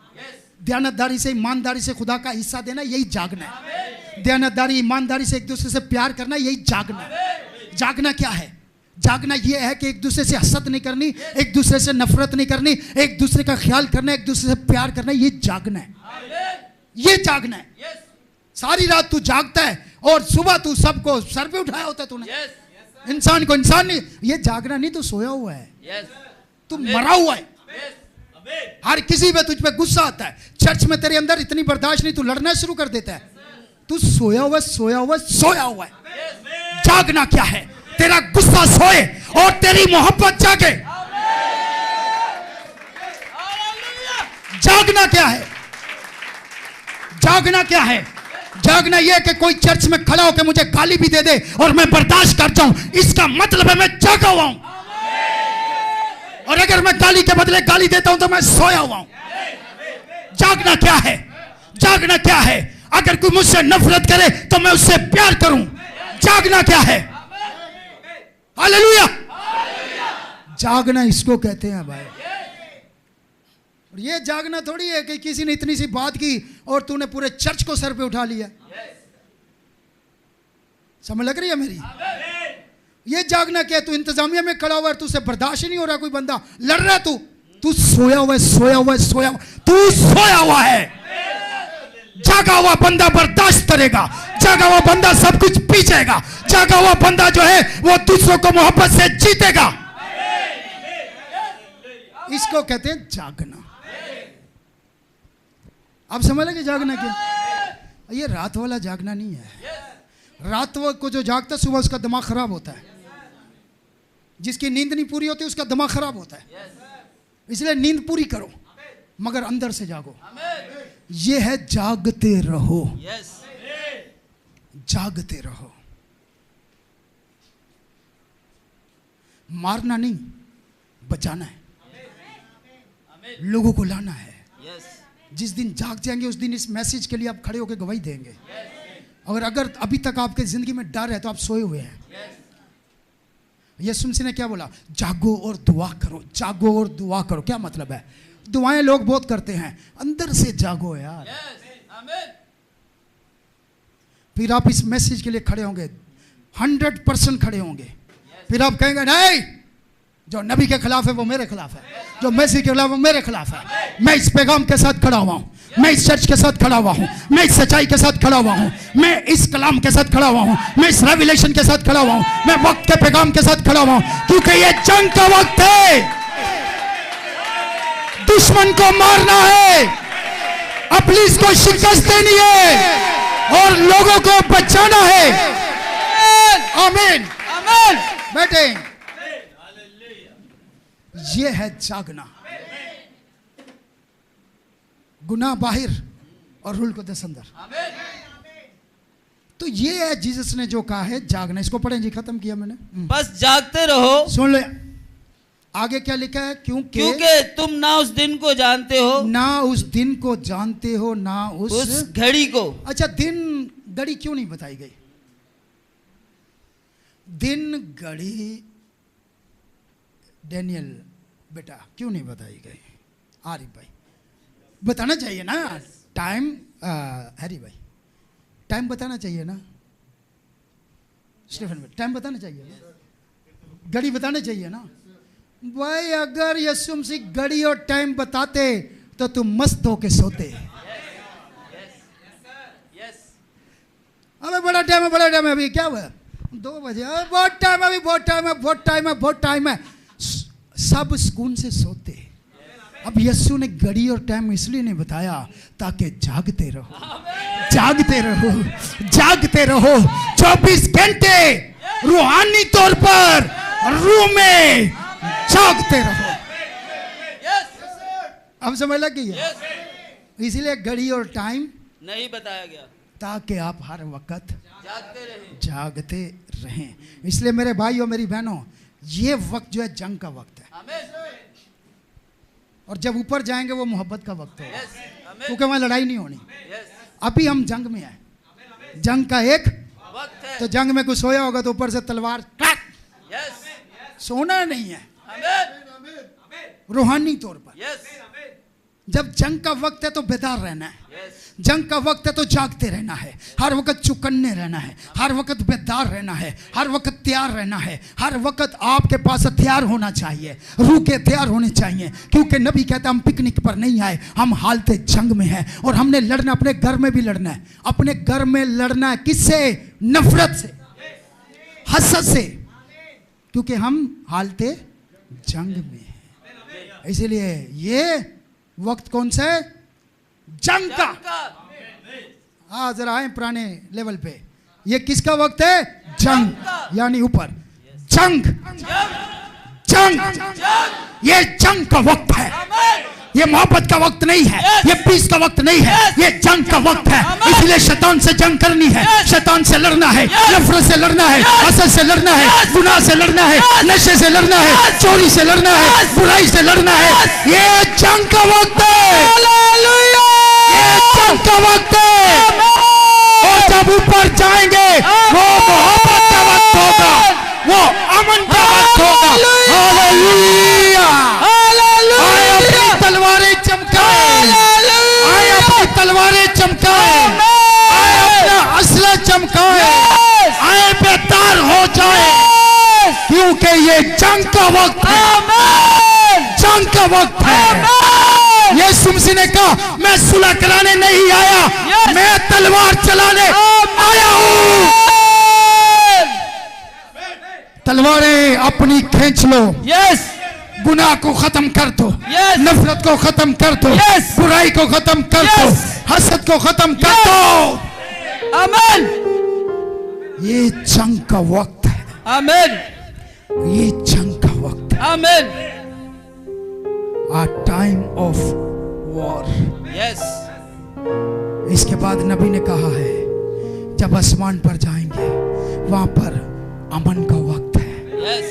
दयानतदारी से, ईमानदारी से खुदा का हिस्सा देना, यही जागना है। दयानतदारी, ईमानदारी से एक दूसरे से प्यार करना, यही जागना है। जागना क्या है? जागना यह है कि एक दूसरे से हसद नहीं करनी, एक दूसरे से नफरत नहीं करनी, एक दूसरे का ख्याल करना, एक दूसरे से प्यार करना, ये जागना है। ये जागना है। सारी रात तू जागता है और सुबह तू सबको सर पे उठाया होता तूने। इंसान को इंसान नहीं, ये जागना नहीं, तू सोया हुआ है, तू मरा हुआ है। हर किसी पे तुझ पे गुस्सा आता है, चर्च में तेरे अंदर इतनी बर्दाश्त नहीं, तू लड़ना शुरू कर देता है। तू सोया हुआ सोया हुआ सोया हुआ है। जागना क्या है? तेरा गुस्सा सोए और तेरी मोहब्बत जागे। जागना क्या है? जागना क्या है? जागना यह कि कोई चर्च में खड़ा होकर मुझे गाली भी दे दे और मैं बर्दाश्त कर जाऊं, इसका मतलब है मैं जागा हुआ हूं। और अगर मैं गाली के बदले गाली देता हूं तो मैं सोया हुआ हूं। जागना क्या है? जागना क्या है? अगर कोई मुझसे नफरत करे तो मैं उससे प्यार करूं। जागना क्या है? हालेलुया। जागना इसको कहते हैं भाई। और ये जागना थोड़ी है कि किसी ने इतनी सी बात की और तूने पूरे चर्च को सर पे उठा लिया। समझ लग रही है मेरी? ये जागना क्या है? तू इंतजामिया में खड़ा हुआ है, तुझसे बर्दाश्त नहीं हो रहा, कोई बंदा लड़ रहा है, तू सोया हुआ है, सोया हुआ है, सोया हुआ, तू सोया हुआ है। जागा हुआ बंदा बर्दाश्त करेगा, जागा हुआ बंदा सब कुछ पी जाएगा, जागा हुआ बंदा जो है वो दूसरों को मोहब्बत से जीतेगा। इसको कहते हैं जागना। अब समझ लगे जागना क्या? ये रात वाला जागना नहीं है। रात को जो जागता है सुबह उसका दिमाग खराब होता है। जिसकी नींद नहीं पूरी होती उसका दिमाग खराब होता है। इसलिए नींद पूरी करो मगर अंदर से जागो। ये है जागते रहो। जागते रहो। मारना नहीं, बचाना है, लोगों को लाना है। जिस दिन जाग जाएंगे उस दिन इस मैसेज के लिए आप खड़े होकर गवाही देंगे। और अगर अभी तक आपके जिंदगी में डर है तो आप सोए हुए हैं। यीशु मसीह ने क्या बोला? जागो और दुआ करो, जागो और दुआ करो। क्या मतलब है? दुआएं लोग बहुत करते हैं, अंदर से जागो यार। फिर आप इस मैसेज के लिए खड़े होंगे, 100% खड़े होंगे। फिर आप कहेंगे नहीं, जो नबी के खिलाफ है वो मेरे खिलाफ है, जो मैसेज के खिलाफ वो मेरे खिलाफ है। मैं इस पैगाम के साथ खड़ा हुआ हूं, मैं इस चर्च के साथ खड़ा हुआ हूं, मैं इस सच्चाई के साथ खड़ा हुआ हूं, मैं इस कलाम के साथ खड़ा हुआ हूं, मैं इस रेवलेशन के साथ खड़ा हुआ हूं, मैं वक्त के पैगाम के साथ खड़ा हुआ हूं। क्योंकि ये जंग का वक्त है, दुश्मन को मारना है, इब्लीस को शिकस्त देनी है और लोगों को बचाना है। आमीन आमीन। बेटे ये है जागना। गुनाह बाहर और रूल को दस अंदर। तो ये है जीसस ने जो कहा है जागना। इसको पढ़ें जी, खत्म किया मैंने। बस जागते रहो। सुन ले आगे क्या लिखा है? क्योंकि तुम ना उस दिन को जानते हो, ना उस दिन को जानते हो, ना उस घड़ी को। अच्छा, दिन घड़ी क्यों नहीं बताई गई? दिन घड़ी डैनियल बेटा क्यों नहीं बताई गई? आरिफ भाई बताना चाहिए ना। टाइम हैरी भाई टाइम बताना चाहिए ना। स्टीफन भाई टाइम बताना चाहिए ना, घड़ी बताना चाहिए ना भाई। अगर यीशु मसीह घड़ी और टाइम बताते तो तुम मस्त होके सोते। अबे बड़ा टाइम है, बड़ा टाइम है। अभी क्या हुआ? 2 बजे। बहुत टाइम है, अभी बहुत टाइम है, बहुत टाइम है, बहुत टाइम है। सब सुकून से सोते। अब यीशु ने घड़ी और टाइम इसलिए नहीं बताया ताकि जागते रहो, जागते रहो, जागते रहो। 24 घंटे रूहानी तौर पर रूह में जागते रहो। अब समझ लग गई है? इसलिए घड़ी और टाइम नहीं बताया गया ताकि आप हर वक्त जागते रहें। इसलिए मेरे भाई और मेरी बहनों, ये वक्त जो है जंग का वक्त है। और जब ऊपर जाएंगे वो मोहब्बत का वक्त होगा, क्योंकि वहां लड़ाई नहीं होनी। अभी हम जंग में हैं, जंग का एक वक्त है। तो जंग में कुछ सोया होगा तो ऊपर से तलवार सोना नहीं है, रूहानी तौर पर। जब जंग का वक्त है तो बेदार रहना है, जंग का वक्त है तो जागते रहना है, हर वक्त चुकन्ने रहना है, हर वक्त बेदार रहना है, हर वक्त तैयार रहना है। हर वक्त आपके पास हथियार होना चाहिए, रूह के हथियार होने चाहिए। क्योंकि नबी कहता है हम पिकनिक पर नहीं आए, हम हालते जंग में हैं। और हमने लड़ना, अपने घर में भी लड़ना है, अपने घर में लड़ना है। किससे? नफरत से, हसद से, क्योंकि हम हालते जंग में हैं। इसीलिए ये वक्त कौन सा है? जंग का। हाँ, जरा आए पुराने लेवल पे। ये किसका वक्त है? जंग, यानी ऊपर जंग, जंग, ये जंग का वक्त है। ये मोहब्बत का वक्त नहीं है, ये पीस का वक्त नहीं है, ये जंग का वक्त है। इसलिए शैतान से जंग करनी है, शैतान से लड़ना है, नफरत से लड़ना है, हसद से लड़ना है, गुनाह से लड़ना है, नशे से लड़ना है, चोरी से लड़ना है, बुराई से लड़ना है। ये जंग का वक्त है, ये जंग का वक्त है। और जब ऊपर जाएंगे वो मोहब्बत का वक्त होगा, वो अमन का वक्त होगा। हालेलुया, आए अपनी तलवारें चमकाए, आए अपनी तलवारें चमकाए, आए अपना असला चमकाए, आए बेतार हो जाए, क्योंकि ये जंग का वक्त है, जंग का वक्त है। यीशु मसीह ने कहा, मैं सुलह कराने नहीं आया, मैं तलवार चलाने आया हूं। तलवारें अपनी खींच लो, गुनाह को खत्म कर दो, नफरत को खत्म कर दो, बुराई को खत्म कर दो, हसद को खत्म कर दो। आमीन। ये जंग का वक्त है। आमीन। ये जंग का वक्त है। आमीन। A time of war। Yes. इसके बाद नबी ने कहा है, जब आसमान पर जाएंगे वहां पर अमन का वक्त है। यस।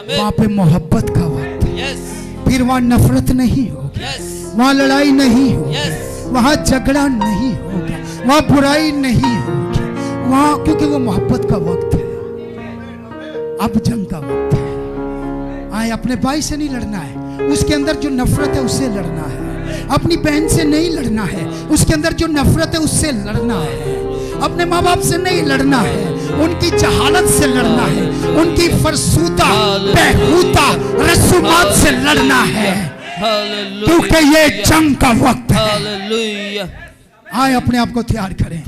वहां पे मोहब्बत का वक्त है। यस। फिर वहां नफरत नहीं होगी, यस। वहां लड़ाई नहीं होगी, यस। वहां झगड़ा नहीं होगा, वहां बुराई नहीं होगी, वहां, क्योंकि वो मोहब्बत का वक्त है। अब जंग का वक्त है। आए, अपने भाई से नहीं लड़ना है, उसके अंदर जो नफरत है उससे लड़ना है। अपनी बहन से नहीं लड़ना है, उसके अंदर जो नफरत है उससे लड़ना है। अपने माँ बाप से नहीं लड़ना है, उनकी जहालत से लड़ना है, उनकी फरसूता बेहूदा रसूमात से लड़ना है, क्योंकि ये जंग का वक्त है। हालेलुया। आए, अपने आप को तैयार करें,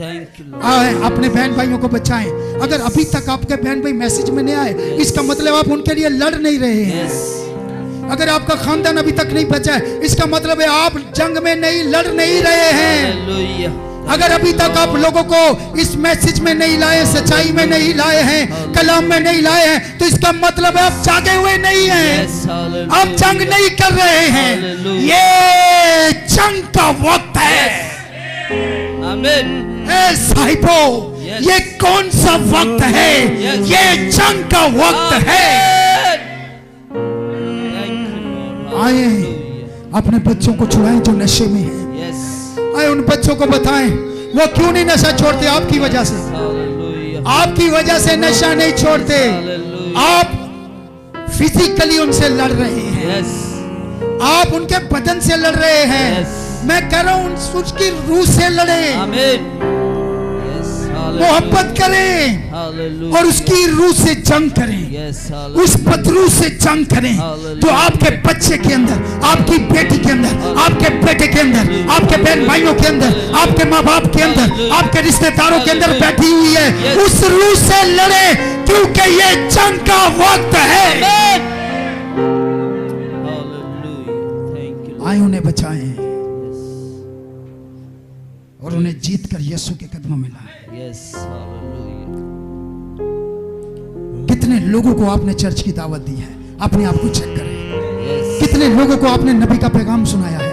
आए अपने बहन भाइयों को बचाएं। अगर अभी तक आपके बहन भाई मैसेज में नहीं आए, इसका मतलब आप उनके लिए लड़ नहीं रहे हैं। अगर आपका खानदान अभी तक नहीं बचा है, इसका मतलब है आप जंग में नहीं लड़ नहीं रहे हैं। अगर अभी तक आप लोगों को इस मैसेज में नहीं लाए, सच्चाई में नहीं लाए हैं, कलाम में नहीं लाए हैं, तो इसका मतलब है आप जागे हुए नहीं हैं, आप जंग नहीं कर रहे हैं। ये जंग का वक्त है। आमीन। ए साहिबो, ये कौन सा वक्त है? ये जंग का वक्त है। आए, अपने बच्चों को छुड़ाएं जो नशे में हैं। आए, उन बच्चों को बताएं वो क्यों नहीं नशा छोड़ते। आपकी वजह से, आपकी वजह से नशा नहीं छोड़ते। आप फिजिकली उनसे लड़ रहे हैं, आप उनके बदन से लड़ रहे हैं। मैं कह रहा हूं उसकी रूह से लड़े, मोहब्बत करें और उसकी रूह से जंग करें, उस बदरू से जंग करें जो आपके बच्चे के अंदर, आपकी बेटी के अंदर, आपके बेटे के अंदर, आपके बहन भाइयों के अंदर, आपके माँ बाप के अंदर, आपके रिश्तेदारों के अंदर बैठी हुई है। उस रूह से लड़े, क्योंकि ये जंग का वक्त है। आए, उन्हें बचाएं और उन्हें जीत कर यीशु के कदमों में लाएं। कितने लोगों को आपने चर्च की दावत दी है? अपने आप को चेक करें। कितने लोगों को आपने नबी का पैगाम सुनाया है?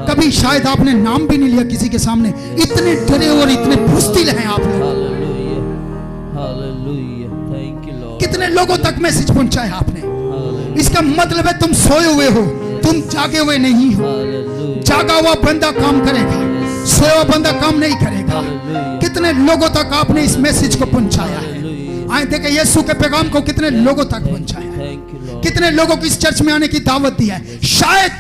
कभी शायद आपने नाम भी नहीं लिया किसी के सामने, इतने डरे और इतने बुज़दिल हैं आप लोग। कितने लोगों तक मैसेज पहुंचाया आपने? इसका मतलब है तुम सोए हुए हो, तुम जागे हुए नहीं हो। जागा हुआ बंदा काम करेगा, सोया हुआ बंदा काम नहीं करेगा। कितने लोगों तक आपने इस मैसेज को पहुंचाया है? आए देखें यीशु के पैगाम को कितने लोगों तक पहुंचाया है, कितने लोगों को इस चर्च में आने की दावत दी है। शायद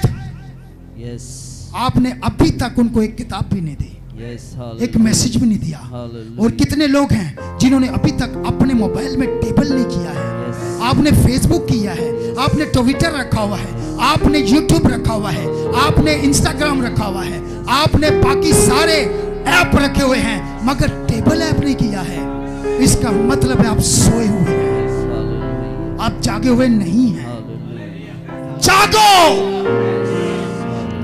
आपने अभी तक उनको एक किताब भी नहीं दी, एक मैसेज भी नहीं दिया। और कितने लोग हैं जिन्होंने अभी तक अपने मोबाइल में टेबल नहीं किया है। आपने फेसबुक किया है, आपने ट्विटर रखा हुआ है, आपने यूट्यूब रखा हुआ है, आपने इंस्टाग्राम रखा हुआ है, आपने बाकी सारे ऐप रखे हुए हैं, मगर टेबल ऐप नहीं किया है। इसका मतलब है आप सोए हुए हैं, आप जागे हुए नहीं हैं। जागो,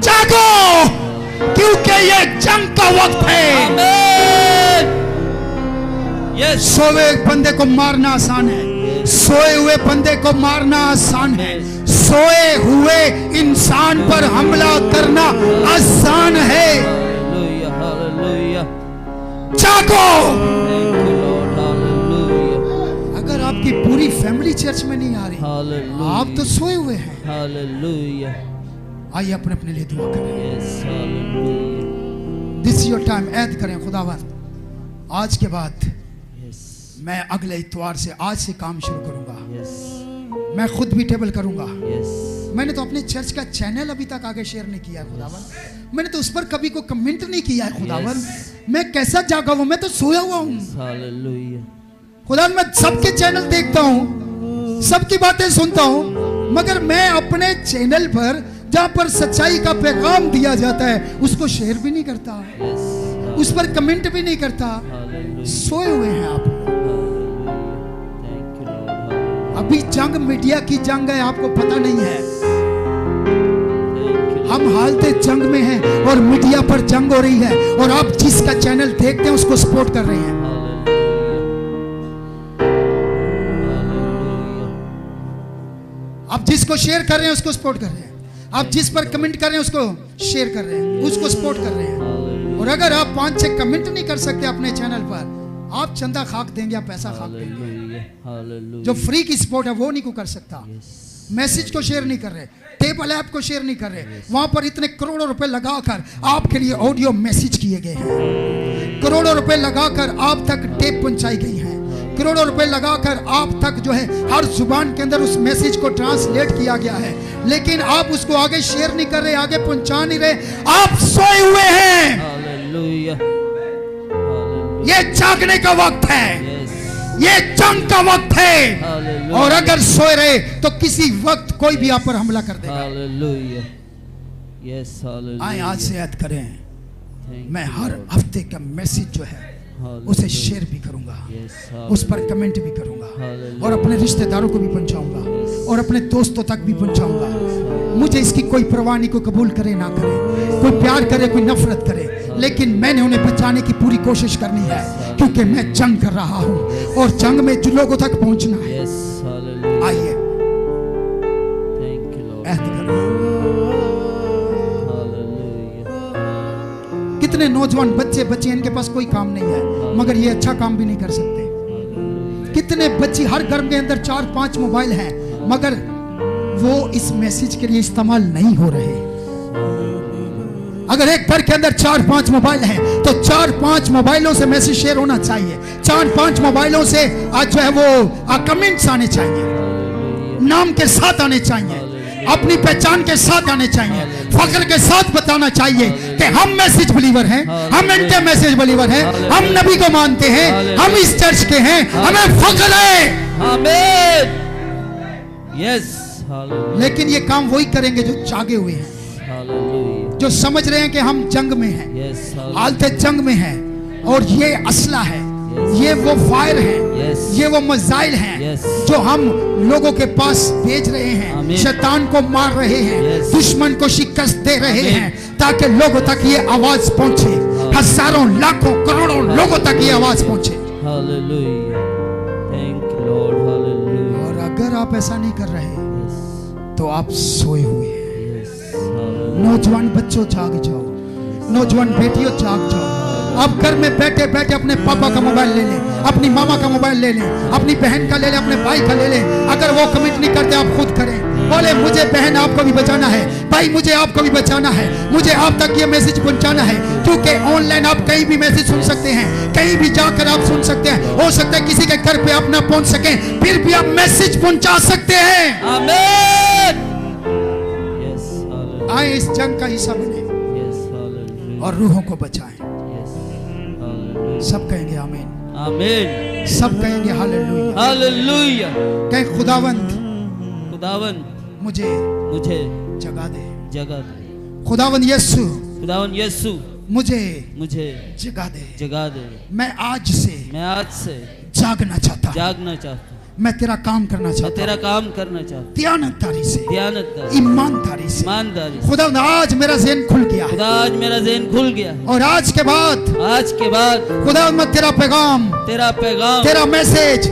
जागो, क्योंकि ये जंग का वक्त है। सोए हुए बंदे को मारना आसान है, सोए हुए बंदे को मारना आसान है, सोए हुए इंसान पर हमला करना आसान है। जागो। अगर आपकी पूरी फैमिली चर्च में नहीं आ रही, आप तो सोए हुए हैं। आइए अपने अपने लिए दुआ करें। This is your time. ऐद करें, खुदावंद आज के बाद मैं अगले इतवार से, आज से काम शुरू करूंगा। मैं खुद भी टेबल करूंगा। मैंने तो अपने चर्च का चैनल अभी तक आगे शेयर नहीं किया है खुदावंद। मैंने तो उस पर कभी को कमेंट नहीं किया है खुदावंद। मैं कैसा जागा हुआ, मैं तो सोया हुआ हूँ खुदा। मैं सबके चैनल देखता हूँ, सबकी बातें सुनता हूँ, मगर मैं अपने चैनल पर जहाँ पर सच्चाई का पैगाम दिया जाता है उसको शेयर भी नहीं करता, उस पर कमेंट भी नहीं करता। सोए हुए हैं आप। अभी जंग मीडिया की जंग है, आपको पता नहीं है। हम हालते जंग में हैं और मीडिया पर जंग हो रही है, और आप जिसका चैनल देखते हैं उसको सपोर्ट कर रहे हैं। आप जिसको शेयर कर रहे हैं उसको सपोर्ट कर रहे हैं, आप जिस पर कमेंट कर रहे हैं उसको शेयर कर रहे हैं, उसको सपोर्ट कर रहे हैं। और अगर आप 5-6 कमेंट नहीं कर सकते अपने चैनल पर, आप चंदा खाक देंगे या पैसा खाक देंगे। जो फ्री की सपोर्ट है वो नहीं को कर सकता। मैसेज को शेयर नहीं कर रहे, टेबल ऐप को शेयर नहीं कर रहे, वहां पर इतने करोड़ों रुपए लगाकर आपके लिए ऑडियो मैसेज किए गए हैं, करोड़ों रुपए लगाकर आप तक टेप पहुंचाई गई है, करोड़ों रुपए लगाकर आप तक जो है हर जुबान के अंदर उस मैसेज को ट्रांसलेट किया गया है, लेकिन आप उसको आगे शेयर नहीं कर रहे, आगे पहुंचा नहीं रहे। आप सोए हुए हैं। ये जागने का वक्त है, ये जंग का वक्त है। और अगर सोए रहे तो किसी वक्त कोई भी आप पर हमला कर देगा। आए आज से याद करें, मैं हर हफ्ते का मैसेज जो है उसे शेयर भी करूंगा, उस पर कमेंट भी करूंगा, और अपने रिश्तेदारों को भी पहुंचाऊंगा, और अपने दोस्तों तक भी पहुंचाऊंगा। मुझे इसकी कोई परवाह नहीं, कोई कबूल करे ना करे, कोई प्यार करे कोई नफरत करे, लेकिन मैंने उन्हें बचाने की पूरी कोशिश करनी है, क्योंकि मैं जंग कर रहा हूं और जंग में जो लोगों तक पहुंचना है। आइए कितने नौजवान बच्चे इनके पास कोई काम नहीं है, मगर ये अच्छा काम भी नहीं कर सकते। कितने बच्चे, हर घर के अंदर 4-5 मोबाइल हैं, मगर वो इस मैसेज के लिए इस्तेमाल नहीं हो रहे। अगर एक घर के अंदर 4-5 मोबाइल हैं तो 4-5 मोबाइलों से मैसेज शेयर होना चाहिए, 4-5 मोबाइलों से आज जो है वो कमेंट्स आने चाहिए, नाम के साथ आने चाहिए, अपनी पहचान के साथ आने चाहिए, फख्र के साथ बताना चाहिए कि हम मैसेज बिलीवर हैं, हम इंटर मैसेज बिलीवर हैं, हम नबी को मानते हैं, हम इस चर्च के हैं, हमें फख्र है। आमीन। यस। लेकिन ये काम वही करेंगे जो जागे हुए हैं, जो समझ रहे हैं कि हम जंग में हैं, हालते जंग में हैं, और ये असला है, ये वो फायर है, ये वो मिसाइल हैं जो हम लोगों के पास भेज रहे हैं, शैतान को मार रहे हैं, दुश्मन को शिकस्त दे रहे हैं, ताकि लोगों तक ये आवाज पहुंचे, हजारों लाखों करोड़ों लोगों तक ये आवाज पहुंचे। और अगर आप ऐसा नहीं कर रहे तो आप सोए हुए हैं। नौजवान बच्चों जाग जाओ, नौजवान बेटियों जाग जाओ। आप घर में बैठे बैठे अपने पापा का मोबाइल ले लें, अपनी मामा का मोबाइल ले लें, अपनी बहन का ले लें, अपने भाई का ले लें। अगर वो कमेंट नहीं करते आप खुद करें, बोले मुझे बहन आपको भी बचाना है, भाई मुझे आपको भी बचाना है, मुझे आप तक ये मैसेज पहुंचाना है, क्योंकि ऑनलाइन आप कहीं भी मैसेज सुन सकते हैं, कहीं भी जाकर आप सुन सकते हैं। हो सकता है किसी के घर पे आप ना पहुंच सके, फिर भी आप मैसेज पहुंचा सकते हैं। आमीन। आए इस जंग का हिस्सा बने और रूहों को बचाएं। सब कहेंगे आमीन, आमीन। सब कहेंगे हालेलुया, हालेलुया। कहें खुदावंद, खुदावंद मुझे जगा दे, जगा दे। खुदावंद यीशु, खुदावंद यीशु मुझे जगा दे, जगा दे। मैं आज से जागना चाहता हूं, जागना चाहता हूँ, मैं तेरा काम करना मैं चाहता तेरा काम करना चाहता हूँ, दयानतदारी से, दयानतदारी, ईमानदारी से। ईमानदारी से। खुदा आज मेरा ज़हन खुल गया खुदा आज मेरा ज़हन खुल गया और आज के बाद खुदा मैं तेरा पैगाम, तेरा मैसेज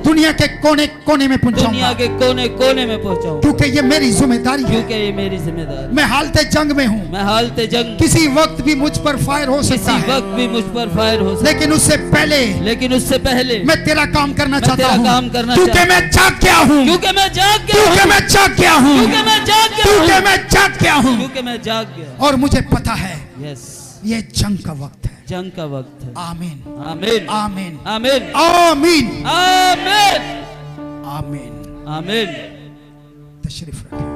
दुनिया के कोने कोने में पहुंचाऊंगा, दुनिया के कोने कोने में पहुंचाऊंगा, क्योंकि ये मेरी जिम्मेदारी है, क्योंकि ये मेरी जिम्मेदारी। मैं हालते जंग में हूँ, मैं हालते जंग, किसी वक्त भी मुझ पर फायर हो सकता किसी है, वक्त भी मुझ पर फायर हो सकता है, लेकिन उससे पहले मैं तेरा काम करना चाहता हूँ, क्योंकि मैं जाग गया हूँ, क्योंकि मैं जाग गया, क्योंकि मैं जाग गया हूँ, क्योंकि मैं जाग गया, क्योंकि मैं जाग गया हूँ, क्योंकि मैं जाग गया। और मुझे पता है यस, ये जंग का वक्त है। जंग का वक्त है। आमीन, आमीन, आमीन, आमीन, आमीन, आमीन, आमीन, आमीन। तशरीफ रखें,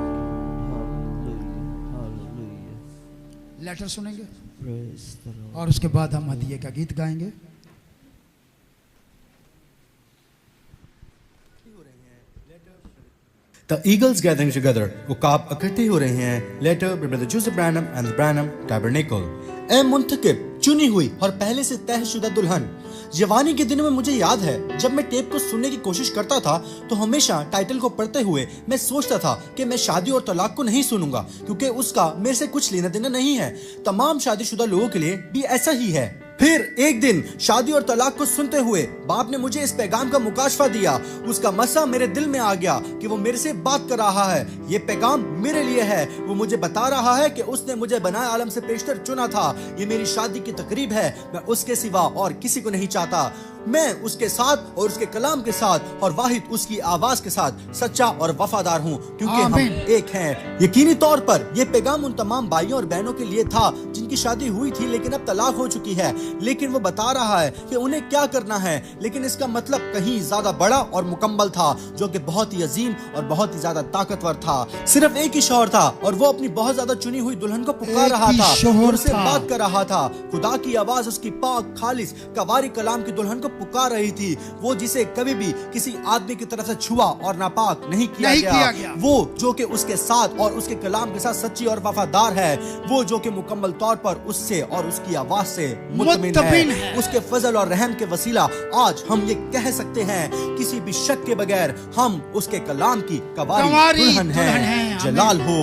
लेटर सुनेंगे और उसके बाद हम हदिये का गीत गाएंगे। The eagles gathering together, उकाब इकट्ठे हो रहे हैं। Later by Brother Joseph Branham and the Branham Tabernacle. ए मुंतकिब, चुनी हुई और पहले से तयशुदा दुल्हन। जवानी के दिनों में मुझे याद है जब मैं टेप को सुनने की कोशिश करता था तो हमेशा टाइटल को पढ़ते हुए मैं सोचता था कि मैं शादी और तलाक को नहीं सुनूंगा, क्योंकि उसका मेरे से कुछ लेना देना नहीं है। तमाम शादीशुदा लोगों के लिए भी ऐसा ही है। फिर एक दिन शादी और तलाक को सुनते हुए बाप ने मुझे इस पैगाम का मुकाशफा दिया। उसका मसा मेरे दिल में आ गया कि वो मेरे से बात कर रहा है। ये पैगाम मेरे लिए है। वो मुझे बता रहा है कि उसने मुझे बनाए आलम से पेशतर चुना था। ये मेरी शादी की तकरीब है। मैं उसके सिवा और किसी को नहीं चाहता। मैं उसके साथ और उसके कलाम के साथ और वाहिद उसकी आवाज के साथ सच्चा और वफादार हूँ, क्योंकि हम एक हैं। यकीनी तौर पर यह पैगाम उन तमाम भाइयों और बहनों के लिए था जिनकी शादी हुई थी लेकिन अब तलाक हो चुकी है, लेकिन वो बता रहा है कि उन्हें क्या करना है। लेकिन इसका मतलब कहीं ज्यादा बड़ा और मुकम्मल था, जो कि बहुत ही अजीम और बहुत ही ज्यादा ताकतवर था। सिर्फ एक ही शौहर था और वो अपनी बहुत ज्यादा चुनी हुई दुल्हन को पुकार रहा था और उससे बात कर रहा था। खुदा की आवाज उसकी पाक खालिस कवारी कलाम की दुल्हन को पुकार रही थी, वो जिसे कभी भी किसी आदमी की तरफ से छुआ और नापाक नहीं किया गया। वो जो कि उसके साथ और उसके कलाम के साथ सच्ची और वफादार है। वो जो कि मुकम्मल तौर पर उससे और उसकी आवाज से मुतमिन है। उसके फजल और रहम के वसीला आज हम ये कह सकते हैं किसी भी शक के बगैर हम उसके कलाम की कवारी दुल्हन है। जलाल हो।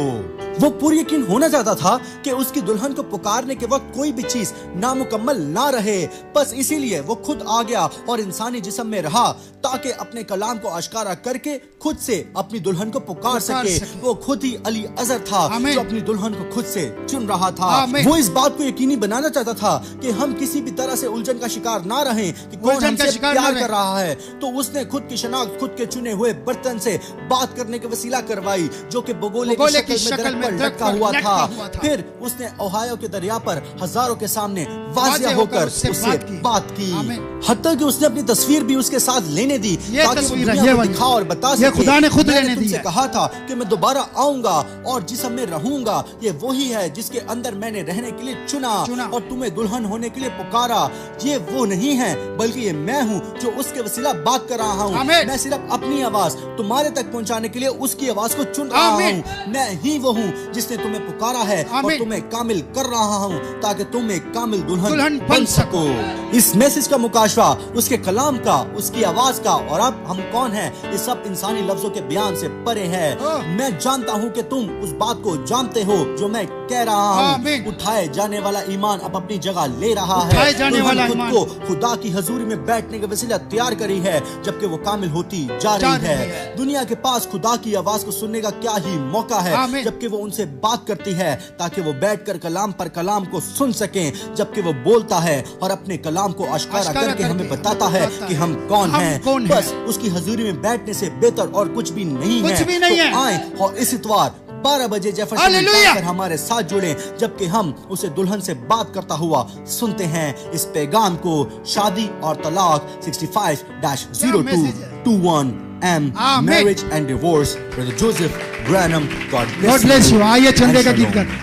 वो पूरी यकीन होना चाहता था कि उसकी दुल्हन को पुकारने के वक्त कोई भी चीज नामुकम्मल ना रहे। बस इसीलिए वो खुद आ गया और इंसानी जिस्म में रहा ताकि अपने कलाम को आश्कारा करके खुद से अपनी दुल्हन को पुकार सके। वो खुद ही अली अजहर था जो अपनी दुल्हन को खुद से चुन रहा था। वो इस बात को यकीनी बनाना चाहता था कि हम किसी भी तरह से उलझन का शिकार ना रहें कि कौन हमसे प्यार कर रहा है। तो उसने खुद की शनाख्त खुद के चुने हुए बर्तन से बात करने की वसीला करवाई, जो कि बगोले की शक्ल में लटका हुआ था। फिर उसने ओहायो के दरिया पर हजारों के सामने वाज़ेह होकर उससे बात की। हत्ता कि उसने अपनी तस्वीर भी उसके साथ लेने दी ताकि वो दुनिया को दिखा और बता सके खुदा ने खुद लेने दी। कहा था कि मैं दोबारा आऊंगा और जिसम में रहूंगा ये वही है जिसके अंदर मैंने रहने के लिए चुना और तुम्हें दुल्हन होने के लिए पुकारा। ये वो नहीं है बल्कि ये मैं हूँ जो उसके वसीला बात कर रहा हूँ। मैं सिर्फ अपनी आवाज तुम्हारे तक पहुँचाने के लिए उसकी आवाज को चुन रहा हूँ। मैं ही वो हूँ जिसने तुम्हें पुकारा है और तुम्हें कामिल कर रहा हूँ ताकि तुम एक कामिल दुल्हन बन सको। इस मैसेज का मुकाशवा उसके कलाम का, उसकी आवाज का और अब हम कौन हैं, ये सब इंसानी लफ्जों के बयान से परे है। मैं जानता हूँ कि तुम उस बात को जानते हो जो मैं कह रहा हूँ। उठाए जाने वाला ईमान अब अपनी जगह ले रहा है। खुद को खुदा की हजूरी में बैठने के वसीला तैयार करी है जबकि वो कामिल होती जा रही है। दुनिया के पास खुदा की आवाज को सुनने का क्या ही मौका है जबकि वो उनसे बात करती है ताकि वो बैठकर कलाम पर कलाम को सुन सकें। जबकि वो बोलता है और अपने कलाम को आश्कारा करके हमें बताता है कि हम कौन हैं। बस उसकी हजूरी में बैठने से बेहतर और कुछ भी नहीं है। तो आए और इस इतवार 12 बजे जेफरसन हमारे साथ जुड़े जबकि हम उसे दुल्हन से बात करता हुआ सुनते हैं इस पैगाम को। शादी और तलाक 65-0221 M Marriage and Divorce, Brother Joseph Branham. God bless you. आइए चंदे का गीत गाते हैं।